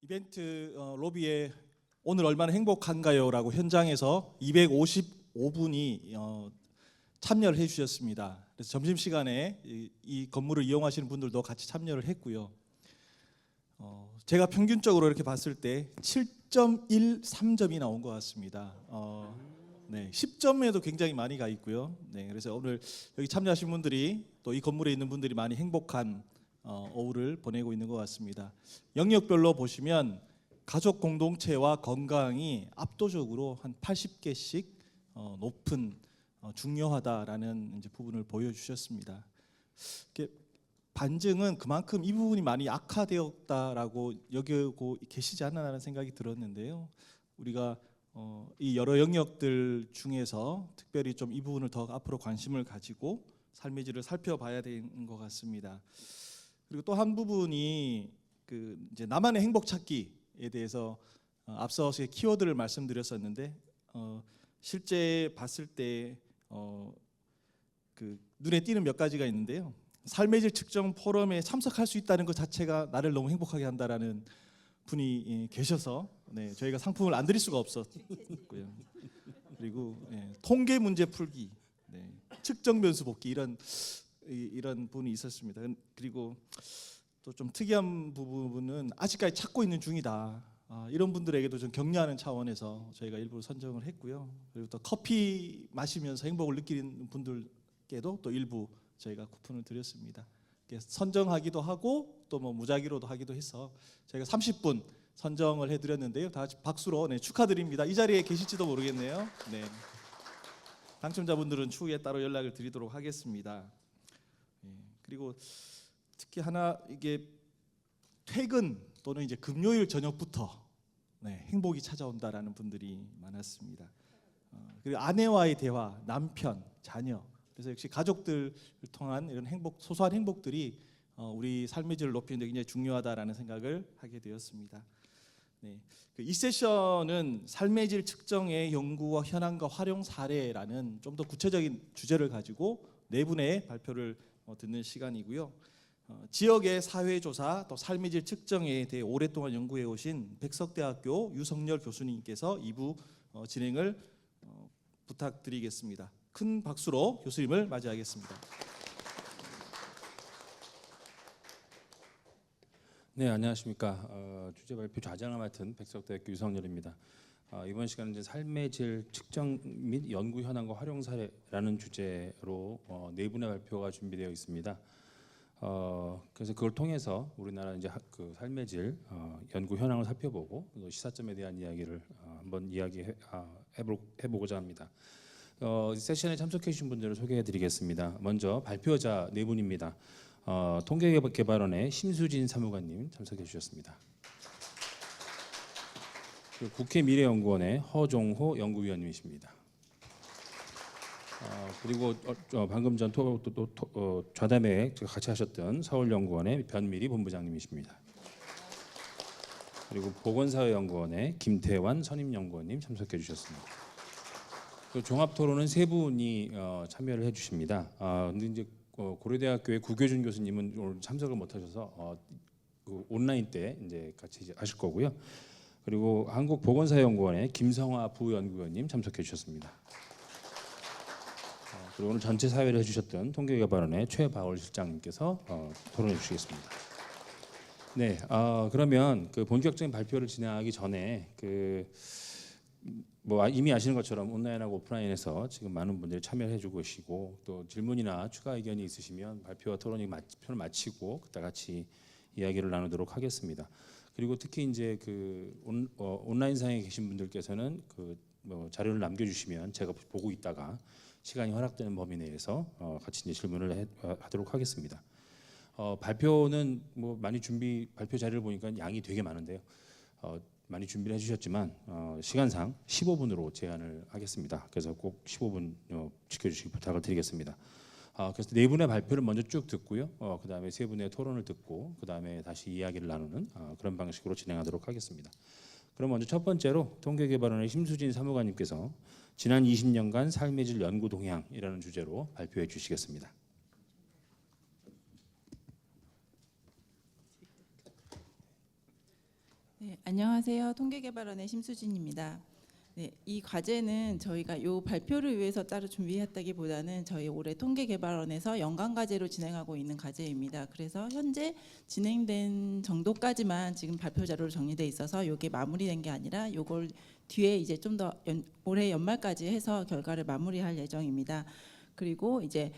이벤트 로비에 오늘 얼마나 행복한가요라고 현장에서 255분이 참여를 해주셨습니다. 그래서 점심시간에 이 건물을 이용하시는 분들도 같이 참여를 했고요. 제가 평균적으로 이렇게 봤을 때 7.13점이 나온 것 같습니다. 네, 10점에도 굉장히 많이 가 있고요. 네, 그래서 오늘 여기 참여하신 분들이 또 이 건물에 있는 분들이 많이 행복한 오후를 보내고 있는 것 같습니다. 영역별로 보시면 가족 공동체와 건강이 압도적으로 한 80개씩 높은 중요하다라는 이제 부분을 보여주셨습니다. 반증은 그만큼 이 부분이 많이 악화되었다라고 여기고 계시지 않나라는 생각이 들었는데요. 우리가 이 여러 영역들 중에서 특별히 좀 이 부분을 더 앞으로 관심을 가지고 삶의 질을 살펴봐야 되는 것 같습니다. 그리고 또 한 부분이 이제 나만의 행복 찾기에 대해서 앞서서 키워드를 말씀드렸었는데 실제 봤을 때 눈에 띄는 몇 가지가 있는데요. 삶의 질 측정 포럼에 참석할 수 있다는 것 자체가 나를 너무 행복하게 한다라는 분이 계셔서 저희가 상품을 안 드릴 수가 없었고요. 그리고 통계 문제 풀기, 측정 변수 복기 이런 부분이 있었습니다. 그리고 또 좀 특이한 부분은 아직까지 찾고 있는 중이다. 이런 분들에게도 좀 격려하는 차원에서 저희가 일부러 선정을 했고요. 그리고 또 커피 마시면서 행복을 느끼는 분들께도 또 일부 저희가 쿠폰을 드렸습니다. 선정하기도 하고 또 뭐 무작위로도 하기도 해서 저희가 30분 선정을 해드렸는데요. 다 같이 박수로 축하드립니다. 이 자리에 계실지도 모르겠네요. 네. 당첨자분들은 추후에 따로 연락을 드리도록 하겠습니다. 그리고 특히 하나 이게 퇴근 또는 이제 금요일 저녁부터 행복이 찾아온다라는 분들이 많았습니다. 그리고 아내와의 대화, 남편, 자녀, 그래서 역시 가족들을 통한 이런 행복, 소소한 행복들이 우리 삶의 질을 높이는 데 굉장히 중요하다라는 생각을 하게 되었습니다. 이 세션은 삶의 질 측정의 연구와 현황과 활용 사례라는 좀 더 구체적인 주제를 가지고 네 분의 발표를 듣는 시간이고요. 지역의 사회조사 또 삶의 질 측정에 대해 오랫동안 연구해 오신 백석대학교 유성열 교수님께서 2부 진행을 부탁드리겠습니다. 큰 박수로 교수님을 맞이하겠습니다. 네, 안녕하십니까. 주제 발표 좌장을 맡은 백석대학교 유성열입니다. 이번 시간은 이제 삶의 질 측정 및 연구 현황과 활용 사례라는 주제로 네 분의 발표가 준비되어 있습니다. 그래서 그걸 통해서 우리나라 이제 그 삶의 질 연구 현황을 살펴보고 또 시사점에 대한 이야기를 한번 해보고자 합니다. 세션에 참석해 주신 분들을 소개해드리겠습니다. 먼저 발표자 네 분입니다. 통계개발원의 심수진 사무관님 참석해 주셨습니다. 국회 미래연구원의 허종호 연구위원님이십니다. 그리고 방금 전 좌담회 같이 하셨던 서울연구원의 변미리 본부장님이십니다. 그리고 보건사회연구원의 김태환 선임연구원님 참석해 주셨습니다. 종합토론은 세 분이 참여를 해주십니다. 근데 이제 고려대학교의 구교준 교수님은 오늘 참석을 못하셔서 온라인 때 이제 같이 하실 거고요. 그리고 한국보건사연구원의 김성화 부연구원님 참석해 주셨습니다. 그리고 오늘 전체 사회를 해주셨던 통계개발원의 최바울 실장님께서 토론해 주시겠습니다. 네, 그러면 그 본격적인 발표를 진행하기 전에 뭐 이미 아시는 것처럼 온라인하고 오프라인에서 지금 많은 분들이 참여해주고 계시고 또 질문이나 추가 의견이 있으시면 발표와 토론이 표를 마치고 그때 같이 이야기를 나누도록 하겠습니다. 그리고 특히 이제 온라인상에 계신 분들께서는 뭐 자료를 남겨주시면 제가 보고 있다가 시간이 허락되는 범위 내에서 같이 이제 질문을 하도록 하겠습니다. 발표는 뭐 발표 자료를 보니까 양이 되게 많은데요. 많이 준비를 해주셨지만 시간상 15분으로 제한을 하겠습니다. 그래서 꼭 15분 지켜주시기 부탁을 드리겠습니다. 그래서 네 분의 발표를 먼저 쭉 듣고요. 그 다음에 세 분의 토론을 듣고 그 다음에 다시 이야기를 나누는 그런 방식으로 진행하도록 하겠습니다. 그럼 먼저 첫 번째로 통계개발원의 심수진 사무관님께서 지난 20년간 삶의 질 연구 동향이라는 주제로 발표해 주시겠습니다. 네, 네, 안녕하세요. 통계개발원의 심수진입니다. 네, 이 과제는 저희가 이 발표를 위해서 따로 준비했다기보다는 저희 올해 통계개발원에서 연간 과제로 진행하고 있는 과제입니다. 그래서 현재 진행된 정도까지만 지금 발표 자료로 정리돼 있어서 이게 마무리된 게 아니라 이걸 뒤에 이제 좀 더 올해 연말까지 해서 결과를 마무리할 예정입니다. 그리고 이제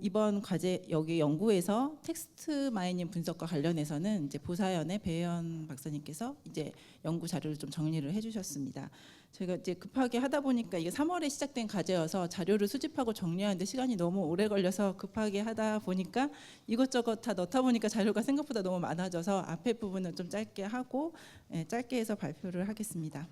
이번 과제 여기 연구에서 텍스트 마이닝 분석과 관련해서는 이제 보사연의 배현 박사님께서 이제 연구 자료를 좀 정리를 해주셨습니다. 저희가 이제 급하게 하다 보니까 이게 3월에 시작된 과제여서 자료를 수집하고 정리하는데 시간이 너무 오래 걸려서 급하게 하다 보니까 이것저것 다 넣다 보니까 자료가 생각보다 너무 많아져서 앞에 부분은 좀 짧게 하고 짧게 해서 발표를 하겠습니다.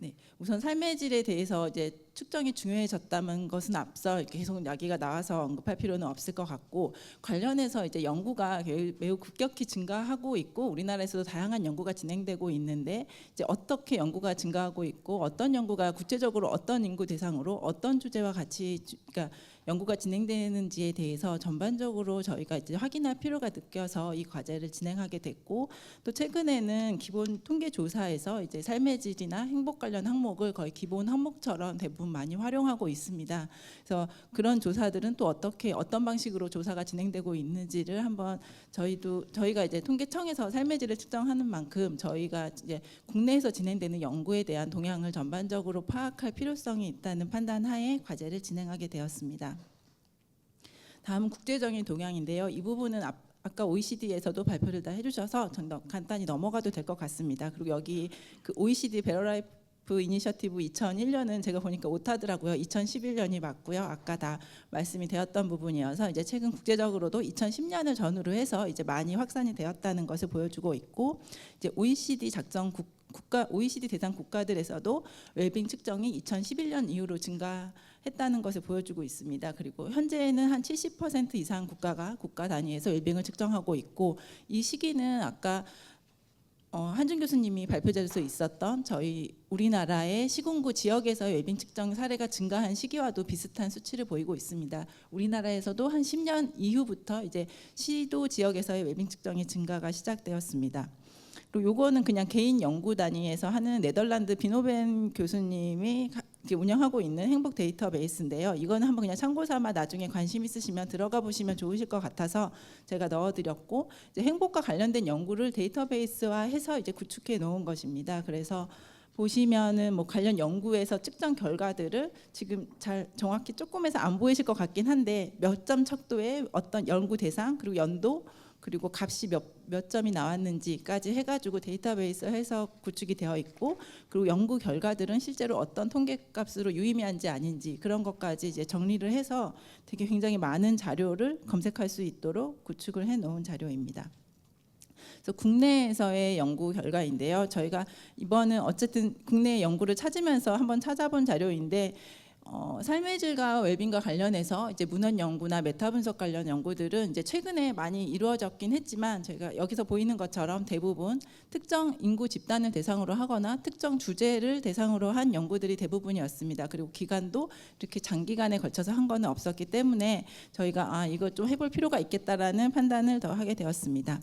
네, 우선 삶의 질에 대해서 이제 측정이 중요해졌다는 것은 앞서 계속 이야기가 나와서 언급할 필요는 없을 것 같고, 관련해서 이제 연구가 매우 급격히 증가하고 있고 우리나라에서도 다양한 연구가 진행되고 있는데 이제 어떻게 연구가 증가하고 있고 어떤 연구가 구체적으로 어떤 인구 대상으로 어떤 주제와 같이 그러니까 연구가 진행되는지에 대해서 전반적으로 저희가 이제 확인할 필요가 느껴서 이 과제를 진행하게 됐고, 또 최근에는 기본 통계 조사에서 이제 삶의 질이나 행복 관련 항목을 거의 기본 항목처럼 대부분 많이 활용하고 있습니다. 그래서 그런 조사들은 또 어떤 방식으로 조사가 진행되고 있는지를 한번 저희가 이제 통계청에서 삶의 질을 측정하는 만큼 저희가 이제 국내에서 진행되는 연구에 대한 동향을 전반적으로 파악할 필요성이 있다는 판단하에 과제를 진행하게 되었습니다. 다음은 국제적인 동향인데요. 이 부분은 아까 OECD에서도 발표를 다 해주셔서 간단히 넘어가도 될 것 같습니다. 그리고 여기 그 OECD 베러라이프 이니셔티브 2001년은 제가 보니까 오타더라고요. 2011년이 맞고요. 아까 다 말씀이 되었던 부분이어서 이제 최근 국제적으로도 2010년을 전후로 해서 이제 많이 확산이 되었다는 것을 보여주고 있고, 이제 OECD 대상 국가들에서도 웰빙 측정이 2011년 이후로 증가했다는 것을 보여주고 있습니다. 그리고 현재는 한 70% 이상 국가 단위에서 웰빙을 측정하고 있고, 이 시기는 아까 한준 교수님이 발표자로서 있었던 저희 우리나라의 시군구 지역에서의 웰빙 측정 사례가 증가한 시기와도 비슷한 수치를 보이고 있습니다. 우리나라에서도 한 10년 이후부터 이제 시도 지역에서의 웰빙 측정의 증가가 시작되었습니다. 그리고 요거는 그냥 개인 연구 단위에서 하는 네덜란드 비노벤 교수님이 운영하고 있는 행복 데이터베이스인데요. 이거는 한번 그냥 참고 삼아 나중에 관심 있으시면 들어가 보시면 좋으실 것 같아서 제가 넣어드렸고, 이제 행복과 관련된 연구를 데이터베이스화해서 이제 구축해 놓은 것입니다. 그래서 보시면은 뭐 관련 연구에서 측정 결과들을 지금 잘 정확히 조금해서 안 보이실 것 같긴 한데 몇 점 척도의 어떤 연구 대상 그리고 연도 그리고 값이 몇 점이 나왔는지까지 해가지고 데이터베이스해서 구축이 되어 있고, 그리고 연구 결과들은 실제로 어떤 통계값으로 유의미한지 아닌지 그런 것까지 이제 정리를 해서 되게 굉장히 많은 자료를 검색할 수 있도록 구축을 해놓은 자료입니다. 그래서 국내에서의 연구 결과인데요. 저희가 이번은 어쨌든 국내 연구를 찾으면서 한번 찾아본 자료인데, 삶의 질과 웰빙과 관련해서 이제 문헌 연구나 메타 분석 관련 연구들은 이제 최근에 많이 이루어졌긴 했지만 저희가 여기서 보이는 것처럼 대부분 특정 인구 집단을 대상으로 하거나 특정 주제를 대상으로 한 연구들이 대부분이었습니다. 그리고 기간도 이렇게 장기간에 걸쳐서 한 거는 없었기 때문에 저희가 이거 좀 해볼 필요가 있겠다라는 판단을 더 하게 되었습니다.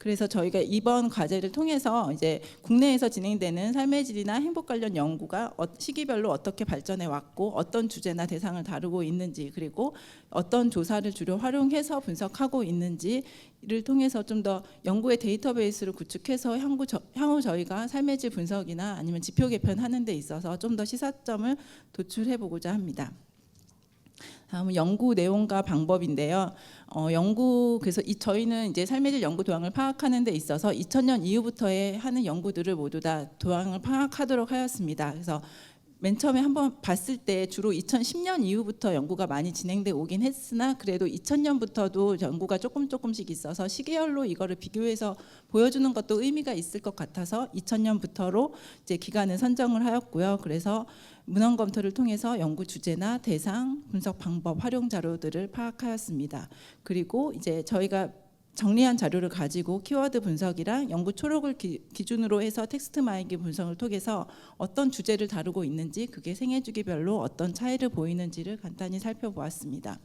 그래서 저희가 이번 과제를 통해서 이제 국내에서 진행되는 삶의 질이나 행복 관련 연구가 시기별로 어떻게 발전해 왔고 어떤 주제나 대상을 다루고 있는지, 그리고 어떤 조사를 주로 활용해서 분석하고 있는지를 통해서 좀 더 연구의 데이터베이스를 구축해서 향후 저희가 삶의 질 분석이나 아니면 지표 개편하는 데 있어서 좀 더 시사점을 도출해 보고자 합니다. 다음은 연구 내용과 방법인데요. 그래서 저희는 이제 삶의 질 연구 도항을 파악하는 데 있어서 2000년 이후부터의 하는 연구들을 모두 다 도항을 파악하도록 하였습니다. 그래서 맨 처음에 한번 봤을 때 주로 2010년 이후부터 연구가 많이 진행돼 오긴 했으나 그래도 2000년부터도 연구가 조금씩 있어서 시계열로 이거를 비교해서 보여주는 것도 의미가 있을 것 같아서 2000년부터로 이제 기간을 선정을 하였고요. 그래서 문헌 검토를 통해서 연구 주제나 대상, 분석 방법, 활용 자료들을 파악하였습니다. 그리고 이제 저희가 정리한 자료를 가지고 키워드 분석이랑 연구 초록을 기준으로 해서 텍스트 마이닝 분석을 통해서 어떤 주제를 다루고 있는지, 그게 생애 주기별로 어떤 차이를 보이는지를 간단히 살펴보았습니다.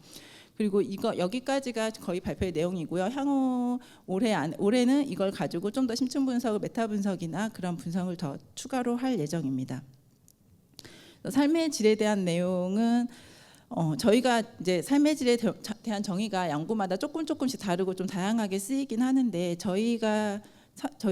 그리고 이거 여기까지가 거의 발표의 내용이고요. 향후 올해는 이걸 가지고 좀 더 심층 분석을 메타 분석이나 그런 분석을 더 추가로 할 예정입니다. 삶의 질에 대한 내용은 저희가 이제 삶의 질에 대한 정의가 연구마다 조금씩 다르고 좀 다양하게 쓰이긴 하는데 저희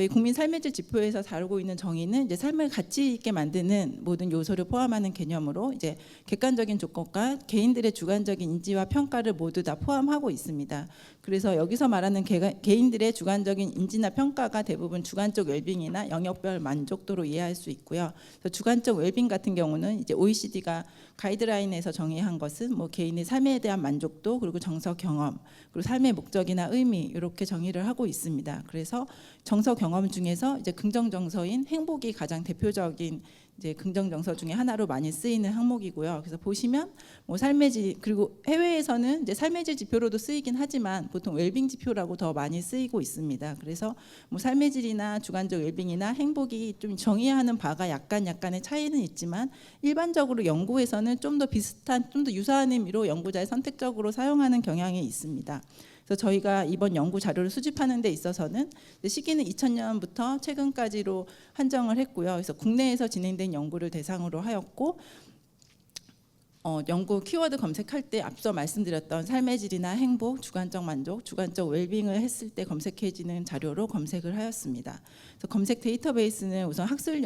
국민 삶의 질 지표에서 다루고 있는 정의는 이제 삶을 가치 있게 만드는 모든 요소를 포함하는 개념으로 이제 객관적인 조건과 개인들의 주관적인 인지와 평가를 모두 다 포함하고 있습니다. 그래서 여기서 말하는 개인들의 주관적인 인지나 평가가 대부분 주관적 웰빙이나 영역별 만족도로 이해할 수 있고요. 그래서 주관적 웰빙 같은 경우는 이제 OECD가 가이드라인에서 정의한 것은 뭐 개인의 삶에 대한 만족도 그리고 정서 경험 그리고 삶의 목적이나 의미 이렇게 정의를 하고 있습니다. 그래서 정서 경험 중에서 이제 긍정 정서인 행복이 가장 대표적인 이제 긍정 정서 중에 하나로 많이 쓰이는 항목이고요. 그래서 보시면 뭐 삶의 질 그리고 해외에서는 이제 삶의 질 지표로도 쓰이긴 하지만 보통 웰빙 지표라고 더 많이 쓰이고 있습니다. 그래서 뭐 삶의 질이나 주관적 웰빙이나 행복이 좀 정의하는 바가 약간의 차이는 있지만 일반적으로 연구에서는 좀 더 비슷한 좀 더 유사한 의미로 연구자의 선택적으로 사용하는 경향이 있습니다. 그래서 저희가 이번 연구 자료를 수집하는 데 있어서는 시기는 2000년부터 최근까지로 한정을 했고요. 그래서 국내에서 진행된 연구를 대상으로 하였고 연구 키워드 검색할 때 앞서 말씀드렸던 삶의 질이나 행복, 주관적 만족, 주관적 웰빙을 했을 때 검색해지는 자료로 검색을 하였습니다. 그래서 검색 데이터베이스는 우선 학술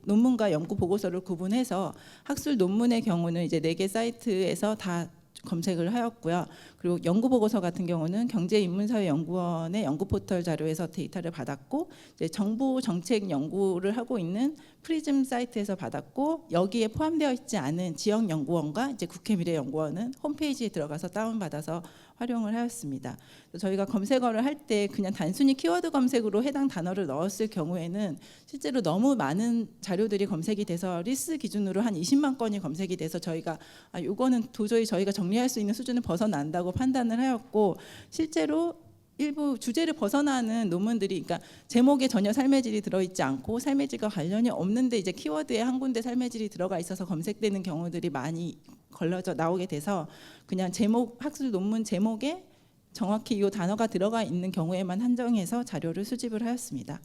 논문과 연구 보고서를 구분해서 학술 논문의 경우는 이제 4개 사이트에서 다 검색을 하였고요. 그리고 연구 보고서 같은 경우는 경제인문사회연구원의 연구 포털 자료에서 데이터를 받았고 이제 정부 정책 연구를 하고 있는 프리즘 사이트에서 받았고 여기에 포함되어 있지 않은 지역 연구원과 이제 국회 미래연구원은 홈페이지에 들어가서 다운받아서 활용을 하였습니다. 저희가 검색어를 할 때 그냥 단순히 키워드 검색으로 해당 단어를 넣었을 경우에는 실제로 너무 많은 자료들이 검색이 돼서 리스 기준으로 한 20만 건이 검색이 돼서 저희가 이거는 도저히 저희가 정리할 수 있는 수준을 벗어난다고 판단을 하였고 실제로 일부 주제를 벗어나는 논문들이 그러니까 제목에 전혀 삶의 질이 들어있지 않고 삶의 질과 관련이 없는데 이제 키워드에 한 군데 삶의 질이 들어가 있어서 검색되는 경우들이 많이 걸러져 나오게 돼서 그냥 학술 논문 제목에 정확히 이 단어가 들어가 있는 경우에만 한정해서 자료를 수집을 하였습니다.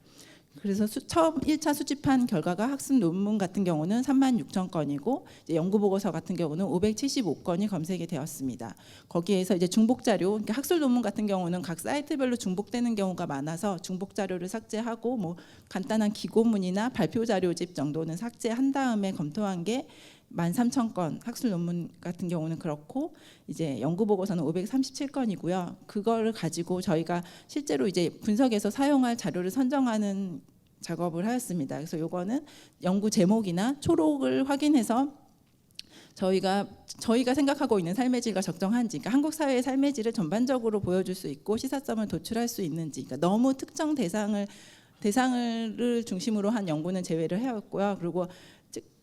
그래서 처음 1차 수집한 결과가 학술 논문 같은 경우는 36,000건이고 연구 보고서 같은 경우는 575건이 검색이 되었습니다. 거기에서 이제 중복 자료, 그러니까 학술 논문 같은 경우는 각 사이트별로 중복되는 경우가 많아서 중복 자료를 삭제하고 뭐 간단한 기고문이나 발표 자료집 정도는 삭제한 다음에 검토한 게 13,000건 학술 논문 같은 경우는 그렇고 이제 연구 보고서는 537건이고요. 그거를 가지고 저희가 실제로 이제 분석에서 사용할 자료를 선정하는 작업을 하였습니다. 그래서 요거는 연구 제목이나 초록을 확인해서 저희가 생각하고 있는 삶의 질과 적정한지, 그러니까 한국 사회의 삶의 질을 전반적으로 보여줄 수 있고 시사점을 도출할 수 있는지, 그러니까 너무 특정 대상을 중심으로 한 연구는 제외를 해왔고요. 그리고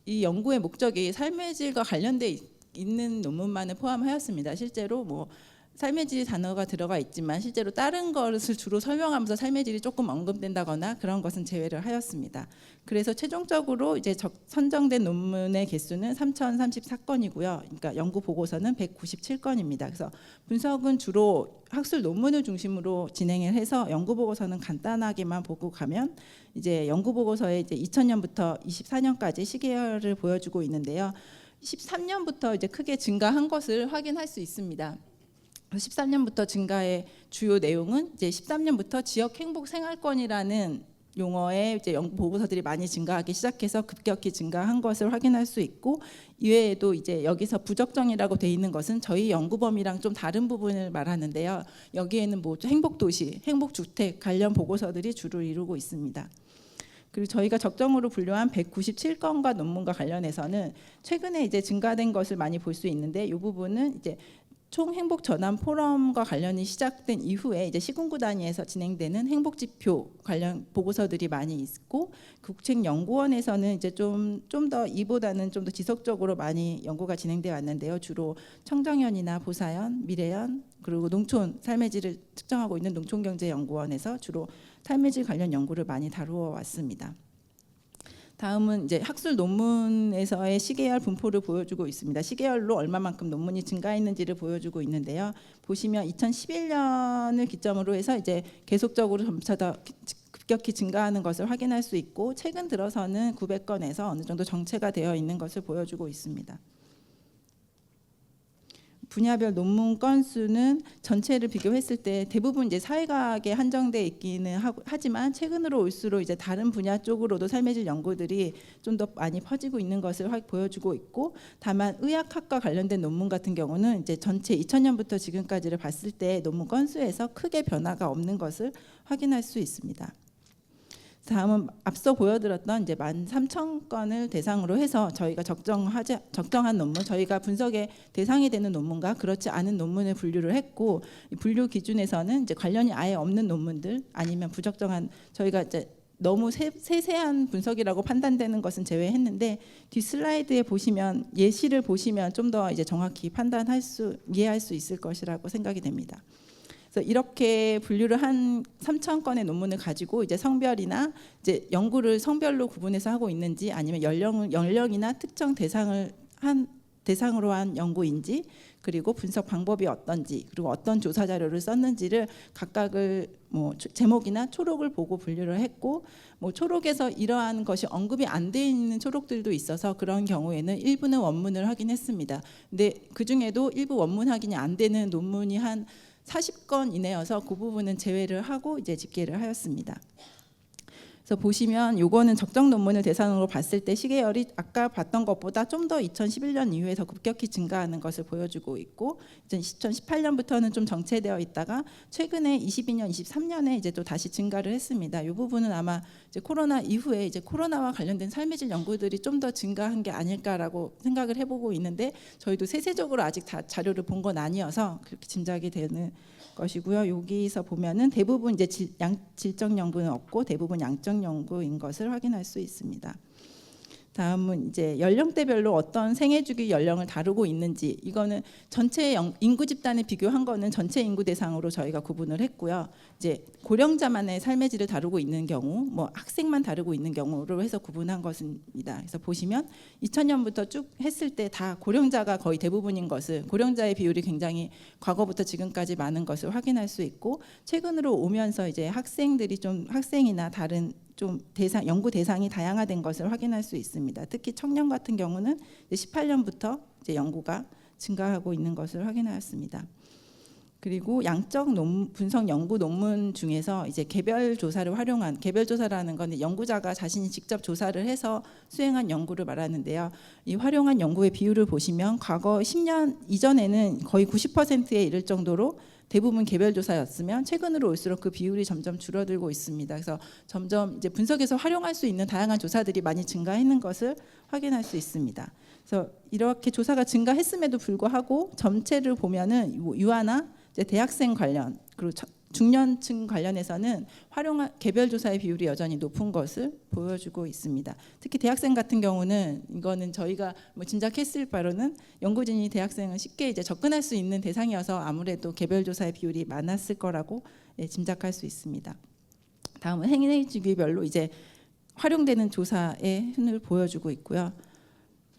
이 연구의 목적이 삶의 질과 관련돼 있는 논문만을 포함하였습니다. 실제로 뭐 삶의 질 단어가 들어가 있지만 실제로 다른 것을 주로 설명하면서 삶의 질이 조금 언급된다거나 그런 것은 제외를 하였습니다. 그래서 최종적으로 이제 선정된 논문의 개수는 3,034건이고요. 그러니까 연구 보고서는 197건입니다. 그래서 분석은 주로 학술 논문을 중심으로 진행을 해서 연구 보고서는 간단하게만 보고 가면 이제 연구 보고서에 이제 2000년부터 24년까지 시계열을 보여주고 있는데요. 13년부터 이제 크게 증가한 것을 확인할 수 있습니다. 13년부터 증가의 주요 내용은 이제 13년부터 지역 행복 생활권이라는 용어의 이제 연구 보고서들이 많이 증가하기 시작해서 급격히 증가한 것을 확인할 수 있고 이외에도 이제 여기서 부적정이라고 돼 있는 것은 저희 연구 범위랑 좀 다른 부분을 말하는데요. 여기에는 뭐 행복도시, 행복주택 관련 보고서들이 주를 이루고 있습니다. 그리고 저희가 적정으로 분류한 197건과 논문과 관련해서는 최근에 이제 증가된 것을 많이 볼 수 있는데 이 부분은 이제 총 행복 전환 포럼과 관련이 시작된 이후에 이제 시군구 단위에서 진행되는 행복 지표 관련 보고서들이 많이 있고 국책연구원에서는 이제 좀 더 이보다는 좀 더 지속적으로 많이 연구가 진행돼 왔는데요. 주로 청정연이나 보사연, 미래연 그리고 농촌 삶의 질을 측정하고 있는 농촌경제연구원에서 주로 삶의 질 관련 연구를 많이 다루어 왔습니다. 다음은 이제 학술 논문에서의 시계열 분포를 보여주고 있습니다. 시계열로 얼마만큼 논문이 증가했는지를 보여주고 있는데요. 보시면 2011년을 기점으로 해서 이제 계속적으로 점차 더 급격히 증가하는 것을 확인할 수 있고, 최근 들어서는 900건에서 어느 정도 정체가 되어 있는 것을 보여주고 있습니다. 분야별 논문 건수는 전체를 비교했을 때 대부분 이제 사회과학에 한정돼 있기는 하지만 최근으로 올수록 이제 다른 분야 쪽으로도 삶의 질 연구들이 좀 더 많이 퍼지고 있는 것을 보여주고 있고, 다만 의학학과 관련된 논문 같은 경우는 이제 전체 2000년부터 지금까지를 봤을 때 논문 건수에서 크게 변화가 없는 것을 확인할 수 있습니다. 다음은 앞서 보여드렸던 이제 13,000건을 대상으로 해서 저희가 적정한 논문, 저희가 분석의 대상이 되는 논문과 그렇지 않은 논문을 분류를 했고, 이 분류 기준에서는 이제 관련이 아예 없는 논문들 아니면 부적정한, 저희가 이제 너무 세세한 분석이라고 판단되는 것은 제외했는데, 뒤 슬라이드에 보시면 예시를 보시면 좀 더 이제 정확히 이해할 수 있을 것이라고 생각이 됩니다. 그래서 이렇게 분류를 한 3,000건의 논문을 가지고 이제 성별이나 이제 연구를 성별로 구분해서 하고 있는지, 아니면 연령이나 특정 대상으로 한 연구인지, 그리고 분석 방법이 어떤지, 그리고 어떤 조사 자료를 썼는지를 각각을 뭐 제목이나 초록을 보고 분류를 했고, 뭐 초록에서 이러한 것이 언급이 안 돼 있는 초록들도 있어서 그런 경우에는 일부는 원문을 확인했습니다. 근데 그 중에도 일부 원문 확인이 안 되는 논문이 한 40건 이내여서 그 부분은 제외를 하고 이제 집계를 하였습니다. 그래서 보시면 요거는 적정 논문을 대상으로 봤을 때 시계열이 아까 봤던 것보다 좀 더 2011년 이후에 더 급격히 증가하는 것을 보여주고 있고, 이제 2018년부터는 좀 정체되어 있다가 최근에 22년, 23년에 이제 또 다시 증가를 했습니다. 이 부분은 아마 이제 코로나 이후에 이제 코로나와 관련된 삶의 질 연구들이 좀 더 증가한 게 아닐까라고 생각을 해보고 있는데, 저희도 세세적으로 아직 다 자료를 본 건 아니어서 그렇게 짐작이 되는 것이고요. 여기서 보면은 대부분 이제 질적 연구는 없고 대부분 양적 연구인 것을 확인할 수 있습니다. 다음은 이제 연령대별로 어떤 생애 주기 연령을 다루고 있는지, 이거는 전체 인구 집단을 비교한 거는 전체 인구 대상으로 저희가 구분을 했고요. 이제 고령자만의 삶의 질을 다루고 있는 경우, 뭐 학생만 다루고 있는 경우로 해서 구분한 것입니다. 그래서 보시면 2000년부터 쭉 했을 때 다 고령자가 거의 대부분인 것을, 고령자의 비율이 굉장히 과거부터 지금까지 많은 것을 확인할 수 있고, 최근으로 오면서 이제 학생들이 좀 학생이나 다른 좀 연구 대상이 다양화된 것을 확인할 수 있습니다. 특히 청년 같은 경우는 18년부터 이제 연구가 증가하고 있는 것을 확인하였습니다. 그리고 양적 분석 연구 논문 중에서 이제 개별 조사를 활용한, 개별 조사라는 건 연구자가 자신이 직접 조사를 해서 수행한 연구를 말하는데요. 이 활용한 연구의 비율을 보시면 과거 10년 이전에는 거의 90%에 이를 정도로 대부분 개별 조사였으면 최근으로 올수록 그 비율이 점점 줄어들고 있습니다. 그래서 점점 이제 분석에서 활용할 수 있는 다양한 조사들이 많이 증가했는 것을 확인할 수 있습니다. 그래서 이렇게 조사가 증가했음에도 불구하고 전체를 보면은 유아나 이제 대학생 관련, 그리고 중년층 관련해서는 활용한 개별 조사의 비율이 여전히 높은 것을 보여주고 있습니다. 특히 대학생 같은 경우는, 이거는 저희가 뭐 짐작했을 바로는 연구진이 대학생은 쉽게 이제 접근할 수 있는 대상이어서 아무래도 개별 조사의 비율이 많았을 거라고 짐작할 수 있습니다. 다음은 행위 주기별로 이제 활용되는 조사의 흔을 보여주고 있고요.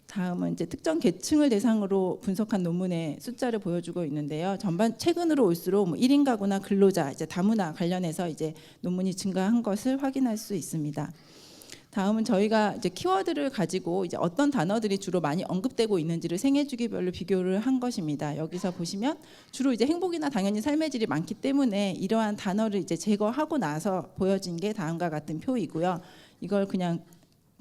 다음은 이제 특정 계층을 대상으로 분석한 논문의 숫자를 보여주고 있는데요. 전반 최근으로 올수록 뭐 1인 가구나 근로자, 이제 다문화 관련해서 이제 논문이 증가한 것을 확인할 수 있습니다. 다음은 저희가 이제 키워드를 가지고 이제 어떤 단어들이 주로 많이 언급되고 있는지를 생애 주기별로 비교를 한 것입니다. 여기서 보시면 주로 이제 행복이나 당연히 삶의 질이 많기 때문에 이러한 단어를 이제 제거하고 나서 보여진 게 다음과 같은 표이고요. 이걸 그냥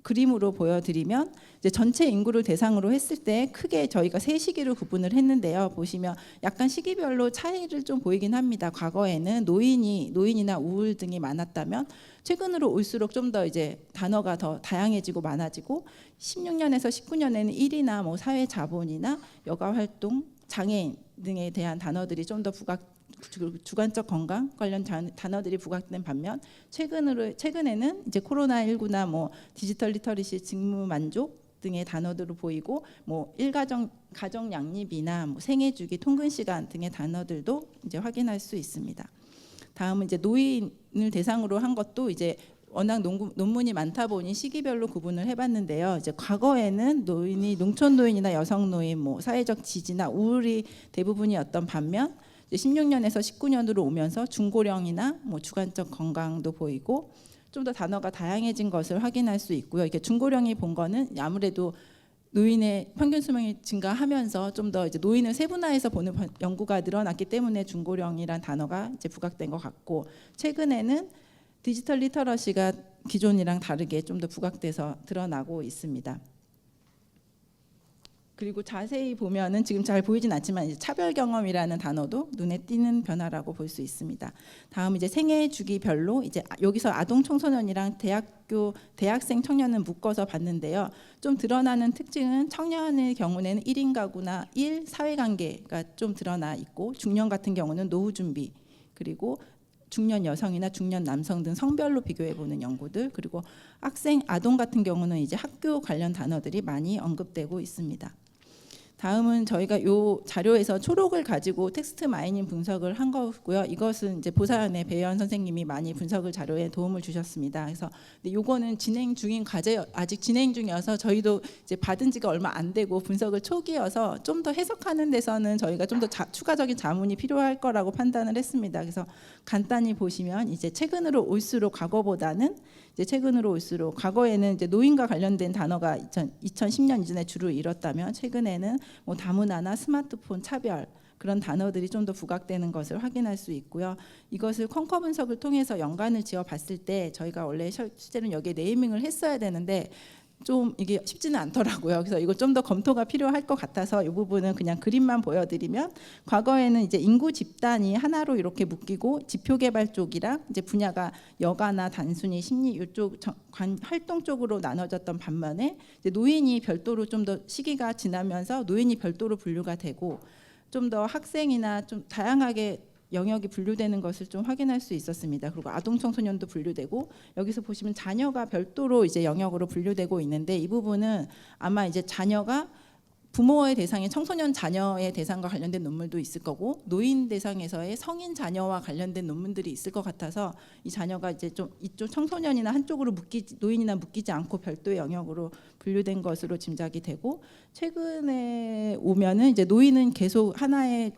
그림으로 보여드리면 이제 전체 인구를 대상으로 했을 때 크게 저희가 세 시기로 구분을 했는데요. 보시면 약간 시기별로 차이를 좀 보이긴 합니다. 과거에는 노인이나 우울 등이 많았다면 최근으로 올수록 좀 더 이제 단어가 더 다양해지고 많아지고, 16년에서 19년에는 일이나 뭐 사회 자본이나 여가 활동, 장애인 등에 대한 단어들이 좀 더 주관적 건강 관련 단어들이 부각된 반면, 최근에는 이제 코로나19나 뭐 디지털 리터리시, 직무 만족 등의 단어들로 보이고, 뭐 가정 양립이나 뭐 생애 주기, 통근 시간 등의 단어들도 이제 확인할 수 있습니다. 다음은 이제 노인을 대상으로 한 것도 이제 워낙 논문이 많다 보니 시기별로 구분을 해봤는데요. 이제 과거에는 노인이 농촌 노인이나 여성 노인, 뭐 사회적 지지나 우울이 대부분이었던 반면 이제 16년에서 19년으로 오면서 중고령이나 뭐 주관적 건강도 보이고 좀 더 단어가 다양해진 것을 확인할 수 있고요. 이렇게 중고령이 본 거는 아무래도 노인의 평균 수명이 증가하면서 좀 더 이제 노인을 세분화해서 보는 연구가 늘어났기 때문에 중고령이란 단어가 이제 부각된 것 같고, 최근에는 디지털 리터러시가 기존이랑 다르게 좀 더 부각돼서 드러나고 있습니다. 그리고 자세히 보면은 지금 잘 보이진 않지만 이제 차별 경험이라는 단어도 눈에 띄는 변화라고 볼 수 있습니다. 다음 이제 생애 주기별로 이제 여기서 아동 청소년이랑 대학생 청년은 묶어서 봤는데요. 좀 드러나는 특징은 청년의 경우에는 1인 가구나 1 사회관계가 좀 드러나 있고, 중년 같은 경우는 노후 준비, 그리고 중년 여성이나 중년 남성 등 성별로 비교해 보는 연구들, 그리고 학생 아동 같은 경우는 이제 학교 관련 단어들이 많이 언급되고 있습니다. 다음은 저희가 이 자료에서 초록을 가지고 텍스트 마이닝 분석을 한 거고요. 이것은 이제 보사연의 배현 선생님이 많이 분석을 자료에 도움을 주셨습니다. 그래서 이거는 진행 중인 과제, 아직 진행 중이어서 저희도 이제 받은 지가 얼마 안 되고 분석을 초기여서 좀 더 해석하는 데서는 저희가 좀 더 추가적인 자문이 필요할 거라고 판단을 했습니다. 그래서 간단히 보시면 이제 최근으로 올수록 과거보다는 이제 최근으로 올수록 과거에는 이제 노인과 관련된 단어가 2010년 이전에 주로 이뤘다면 최근에는 뭐 다문화나 스마트폰 차별 그런 단어들이 좀 더 부각되는 것을 확인할 수 있고요. 이것을 컴커 분석을 통해서 연관을 지어 봤을 때 저희가 원래 실제로는 여기에 네이밍을 했어야 되는데 좀 이게 쉽지는 않더라고요. 그래서 이거 좀 더 검토가 필요할 것 같아서 이 부분은 그냥 그림만 보여드리면, 과거에는 이제 인구 집단이 하나로 이렇게 묶이고 지표 개발 쪽이랑 이제 분야가 여가나 단순히 심리 이쪽 활동 쪽으로 나눠졌던 반면에 이제 노인이 별도로 좀 더 시기가 지나면서 노인이 별도로 분류가 되고 좀 더 학생이나 좀 다양하게 영역이 분류되는 것을 좀 확인할 수 있었습니다. 그리고 아동 청소년도 분류되고, 여기서 보시면 자녀가 별도로 이제 영역으로 분류되고 있는데, 이 부분은 아마 이제 자녀가 부모의 대상인 청소년 자녀의 대상과 관련된 논문도 있을 거고, 노인 대상에서의 성인 자녀와 관련된 논문들이 있을 것 같아서 이 자녀가 이제 좀 이쪽 청소년이나 한쪽으로 노인이나 묶이지 않고 별도의 영역으로 분류된 것으로 짐작이 되고, 최근에 오면은 이제 노인은 계속 하나의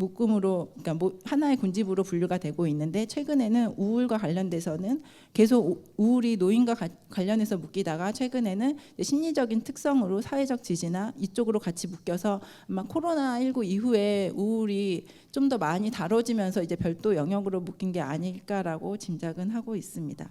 묶음으로, 그러니까 하나의 군집으로 분류가 되고 있는데, 최근에는 우울과 관련돼서는 계속 우울이 노인과 관련해서 묶이다가 최근에는 심리적인 특성으로 사회적 지지나 이쪽으로 같이 묶여서 아마 코로나19 이후에 우울이 좀 더 많이 다뤄지면서 이제 별도 영역으로 묶인 게 아닐까라고 짐작은 하고 있습니다.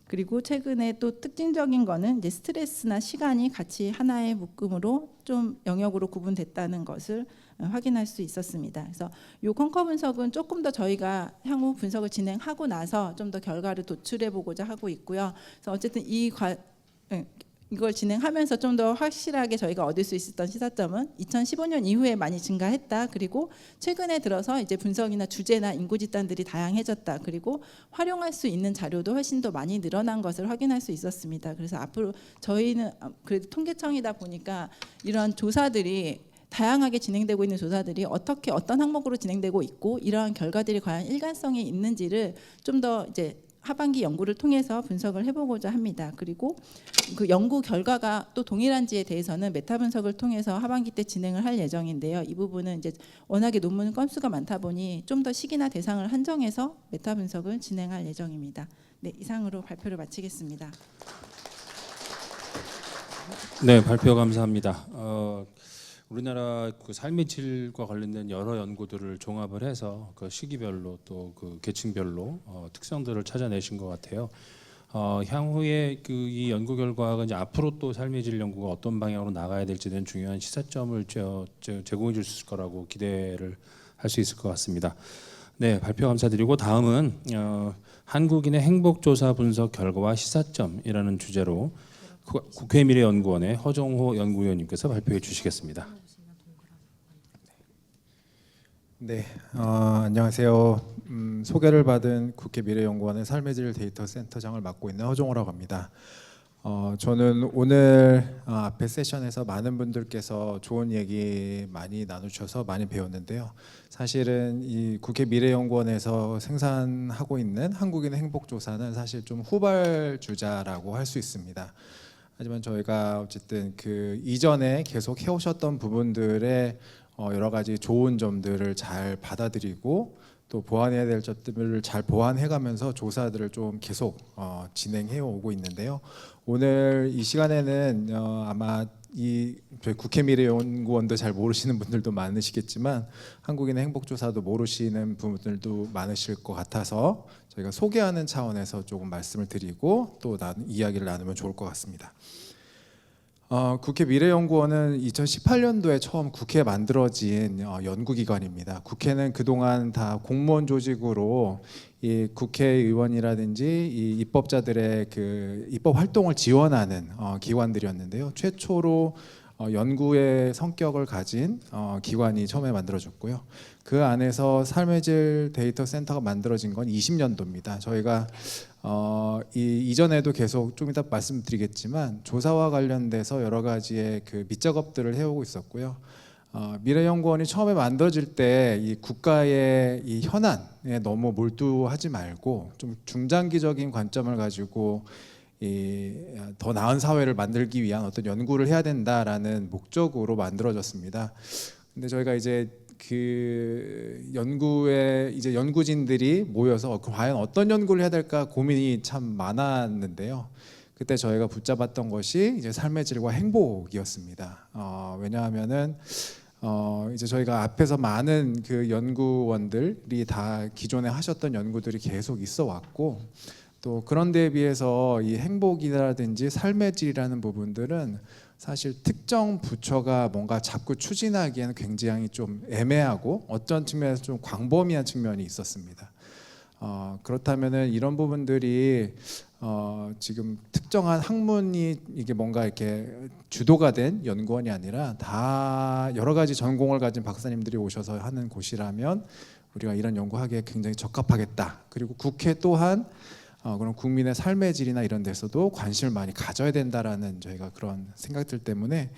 그리고 최근에 또 특징적인 거는 이제 스트레스나 시간이 같이 하나의 묶음으로 좀 영역으로 구분됐다는 것을 확인할 수 있었습니다. 그래서 이 컴커 분석은 조금 더 저희가 향후 분석을 진행하고 나서 좀 더 결과를 도출해 보고자 하고 있고요. 그래서 어쨌든 이걸 진행하면서 좀 더 확실하게 저희가 얻을 수 있었던 시사점은 2015년 이후에 많이 증가했다. 그리고 최근에 들어서 이제 분석이나 주제나 인구 집단들이 다양해졌다. 그리고 활용할 수 있는 자료도 훨씬 더 많이 늘어난 것을 확인할 수 있었습니다. 그래서 앞으로 저희는 그래도 통계청이다 보니까 이런 조사들이 다양하게 진행되고 있는 조사들이 어떻게 어떤 항목으로 진행되고 있고 이러한 결과들이 과연 일관성이 있는지를 좀 더 이제 하반기 연구를 통해서 분석을 해보고자 합니다. 그리고 그 연구 결과가 또 동일한지에 대해서는 메타 분석을 통해서 하반기 때 진행을 할 예정인데요. 이 부분은 이제 워낙에 논문 건수가 많다 보니 좀 더 시기나 대상을 한정해서 메타 분석을 진행할 예정입니다. 네, 이상으로 발표를 마치겠습니다. 네, 발표 감사합니다. 우리나라 그 삶의 질과 관련된 여러 연구들을 종합을 해서 그 시기별로 또 그 계층별로 특성들을 찾아내신 것 같아요. 향후에 그 이 연구 결과가 이제 앞으로 또 삶의 질 연구가 어떤 방향으로 나가야 될지에 대한 중요한 시사점을 제공해 줄 수 있을 거라고 기대를 할 수 있을 것 같습니다. 네, 발표 감사드리고 다음은 한국인의 행복조사 분석 결과와 시사점이라는 주제로 국회미래연구원의 허정호 연구위원님께서 발표해 주시겠습니다. 네, 안녕하세요. 소개를 받은 국회미래연구원의 삶의 질 데이터 센터장을 맡고 있는 허정호라고 합니다. 저는 오늘 앞에 세션에서 많은 분들께서 좋은 얘기 많이 나누셔서 많이 배웠는데요. 사실은 이 국회 미래연구원에서 생산하고 있는 한국인의 행복조사는 사실 좀 후발주자라고 할 수 있습니다. 하지만 저희가 어쨌든 그 이전에 계속 해오셨던 부분들의 여러 가지 좋은 점들을 잘 받아들이고 또 보완해야 될 점들을 잘 보완해가면서 조사들을 좀 계속 진행해 오고 있는데요. 오늘 이 시간에는 아마 이 저희 국회 미래연구원도 잘 모르시는 분들도 많으시겠지만 한국인의 행복조사도 모르시는 분들도 많으실 것 같아서 저희가 소개하는 차원에서 조금 말씀을 드리고 또 이야기를 나누면 좋을 것 같습니다. 국회 미래연구원은 2018년도에 처음 국회에 만들어진 연구기관입니다. 국회는 그동안 다 공무원 조직으로 이 국회의원이라든지 이 입법자들의 그 입법 활동을 지원하는 기관들이었는데요. 최초로 연구의 성격을 가진 기관이 처음에 만들어졌고요. 그 안에서 삶의 질 데이터 센터가 만들어진 건 20년도입니다. 저희가 이전에도 계속 좀 이따 말씀드리겠지만 조사와 관련돼서 여러 가지의 그 밑작업들을 해오고 있었고요. 미래연구원이 처음에 만들어질 때 이 국가의 이 현안에 너무 몰두하지 말고 좀 중장기적인 관점을 가지고 더 나은 사회를 만들기 위한 어떤 연구를 해야 된다라는 목적으로 만들어졌습니다. 근데 저희가 이제 그 연구에 이제 연구진들이 모여서 과연 어떤 연구를 해야 될까 고민이 참 많았는데요. 그때 저희가 붙잡았던 것이 이제 삶의 질과 행복이었습니다. 왜냐하면은 이제 저희가 앞에서 많은 그 연구원들이 다 기존에 하셨던 연구들이 계속 있어 왔고 또 그런 데에 비해서 이 행복이라든지 삶의 질이라는 부분들은 사실 특정 부처가 뭔가 자꾸 추진하기에는 굉장히 좀 애매하고 어떤 측면에서 좀 광범위한 측면이 있었습니다. 그렇다면은 이런 부분들이 지금 특정한 학문이 이게 뭔가 이렇게 주도가 된 연구원이 아니라 다 여러 가지 전공을 가진 박사님들이 오셔서 하는 곳이라면 우리가 이런 연구하기에 굉장히 적합하겠다. 그리고 국회 또한 그런 국민의 삶의 질이나 이런 데서도 관심을 많이 가져야 된다라는 저희가 그런 생각들 때문에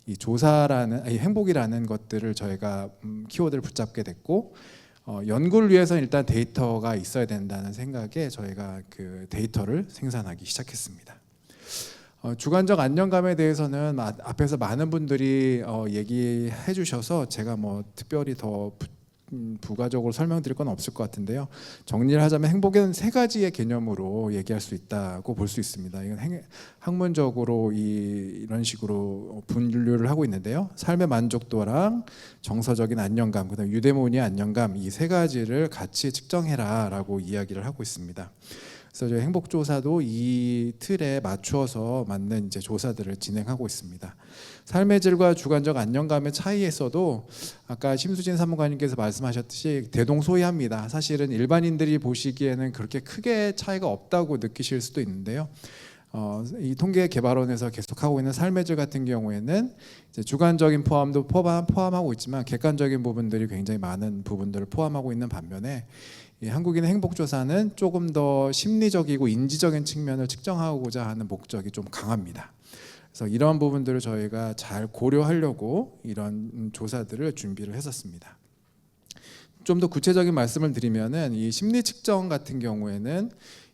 이 조사라는 이 행복이라는 것들을 저희가 키워드를 붙잡게 됐고 연구를 위해서 일단 데이터가 있어야 된다는 생각에 저희가 그 데이터를 생산하기 시작했습니다. 주관적 안정감에 대해서는 앞에서 많은 분들이 얘기해 주셔서 제가 뭐 특별히 더 부가적으로 설명드릴 건 없을 것 같은데요. 정리를 하자면 행복은 세 가지의 개념으로 얘기할 수 있다고 볼 수 있습니다. 이건 학문적으로 이런 식으로 분류를 하고 있는데요. 삶의 만족도랑 정서적인 안정감, 그다음 유대모니의 안정감 이 세 가지를 같이 측정해라라고 이야기를 하고 있습니다. 그래서 저희 행복조사도 이 틀에 맞추어서 맞는 이제 조사들을 진행하고 있습니다. 삶의 질과 주관적 안정감의 차이에서도 아까 심수진 사무관님께서 말씀하셨듯이 대동소이합니다. 사실은 일반인들이 보시기에는 그렇게 크게 차이가 없다고 느끼실 수도 있는데요. 이 통계개발원에서 계속하고 있는 삶의 질 같은 경우에는 이제 주관적인 포함도 포함하고 있지만 객관적인 부분들이 굉장히 많은 부분들을 포함하고 있는 반면에 이 한국인의 행복조사는 조금 더 심리적이고 인지적인 측면을 측정하고자 하는 목적이 좀 강합니다. 그래서 이러한 부분들을 저희가 잘 고려하려고 이런 조사들을 준비를 했었습니다. 좀 더 구체적인 말씀을 드리면은 이 심리 측정 같은 경우에는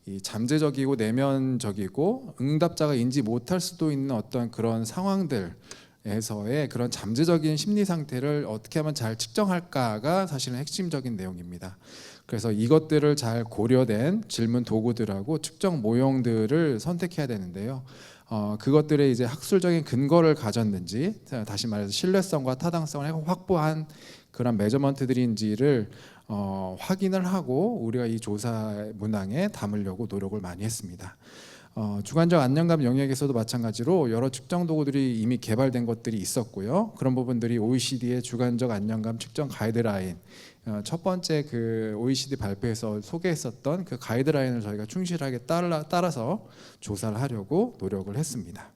이 잠재적이고 내면적이고 응답자가 인지 못할 수도 있는 어떤 그런 상황들에서의 그런 잠재적인 심리 상태를 어떻게 하면 잘 측정할까가 사실은 핵심적인 내용입니다. 그래서 이것들을 잘 고려된 질문 도구들하고 측정 모형들을 선택해야 되는데요. 그것들의 이제 학술적인 근거를 가졌는지, 다시 말해서 신뢰성과 타당성을 확보한 그런 메저먼트들인지를 확인을 하고 우리가 이 조사 문항에 담으려고 노력을 많이 했습니다. 주관적 안정감 영역에서도 마찬가지로 여러 측정 도구들이 이미 개발된 것들이 있었고요. 그런 부분들이 OECD의 주관적 안정감 측정 가이드라인, 첫 번째 그 OECD 발표에서 소개했었던 그 가이드라인을 저희가 충실하게 따라서 조사를 하려고 노력을 했습니다.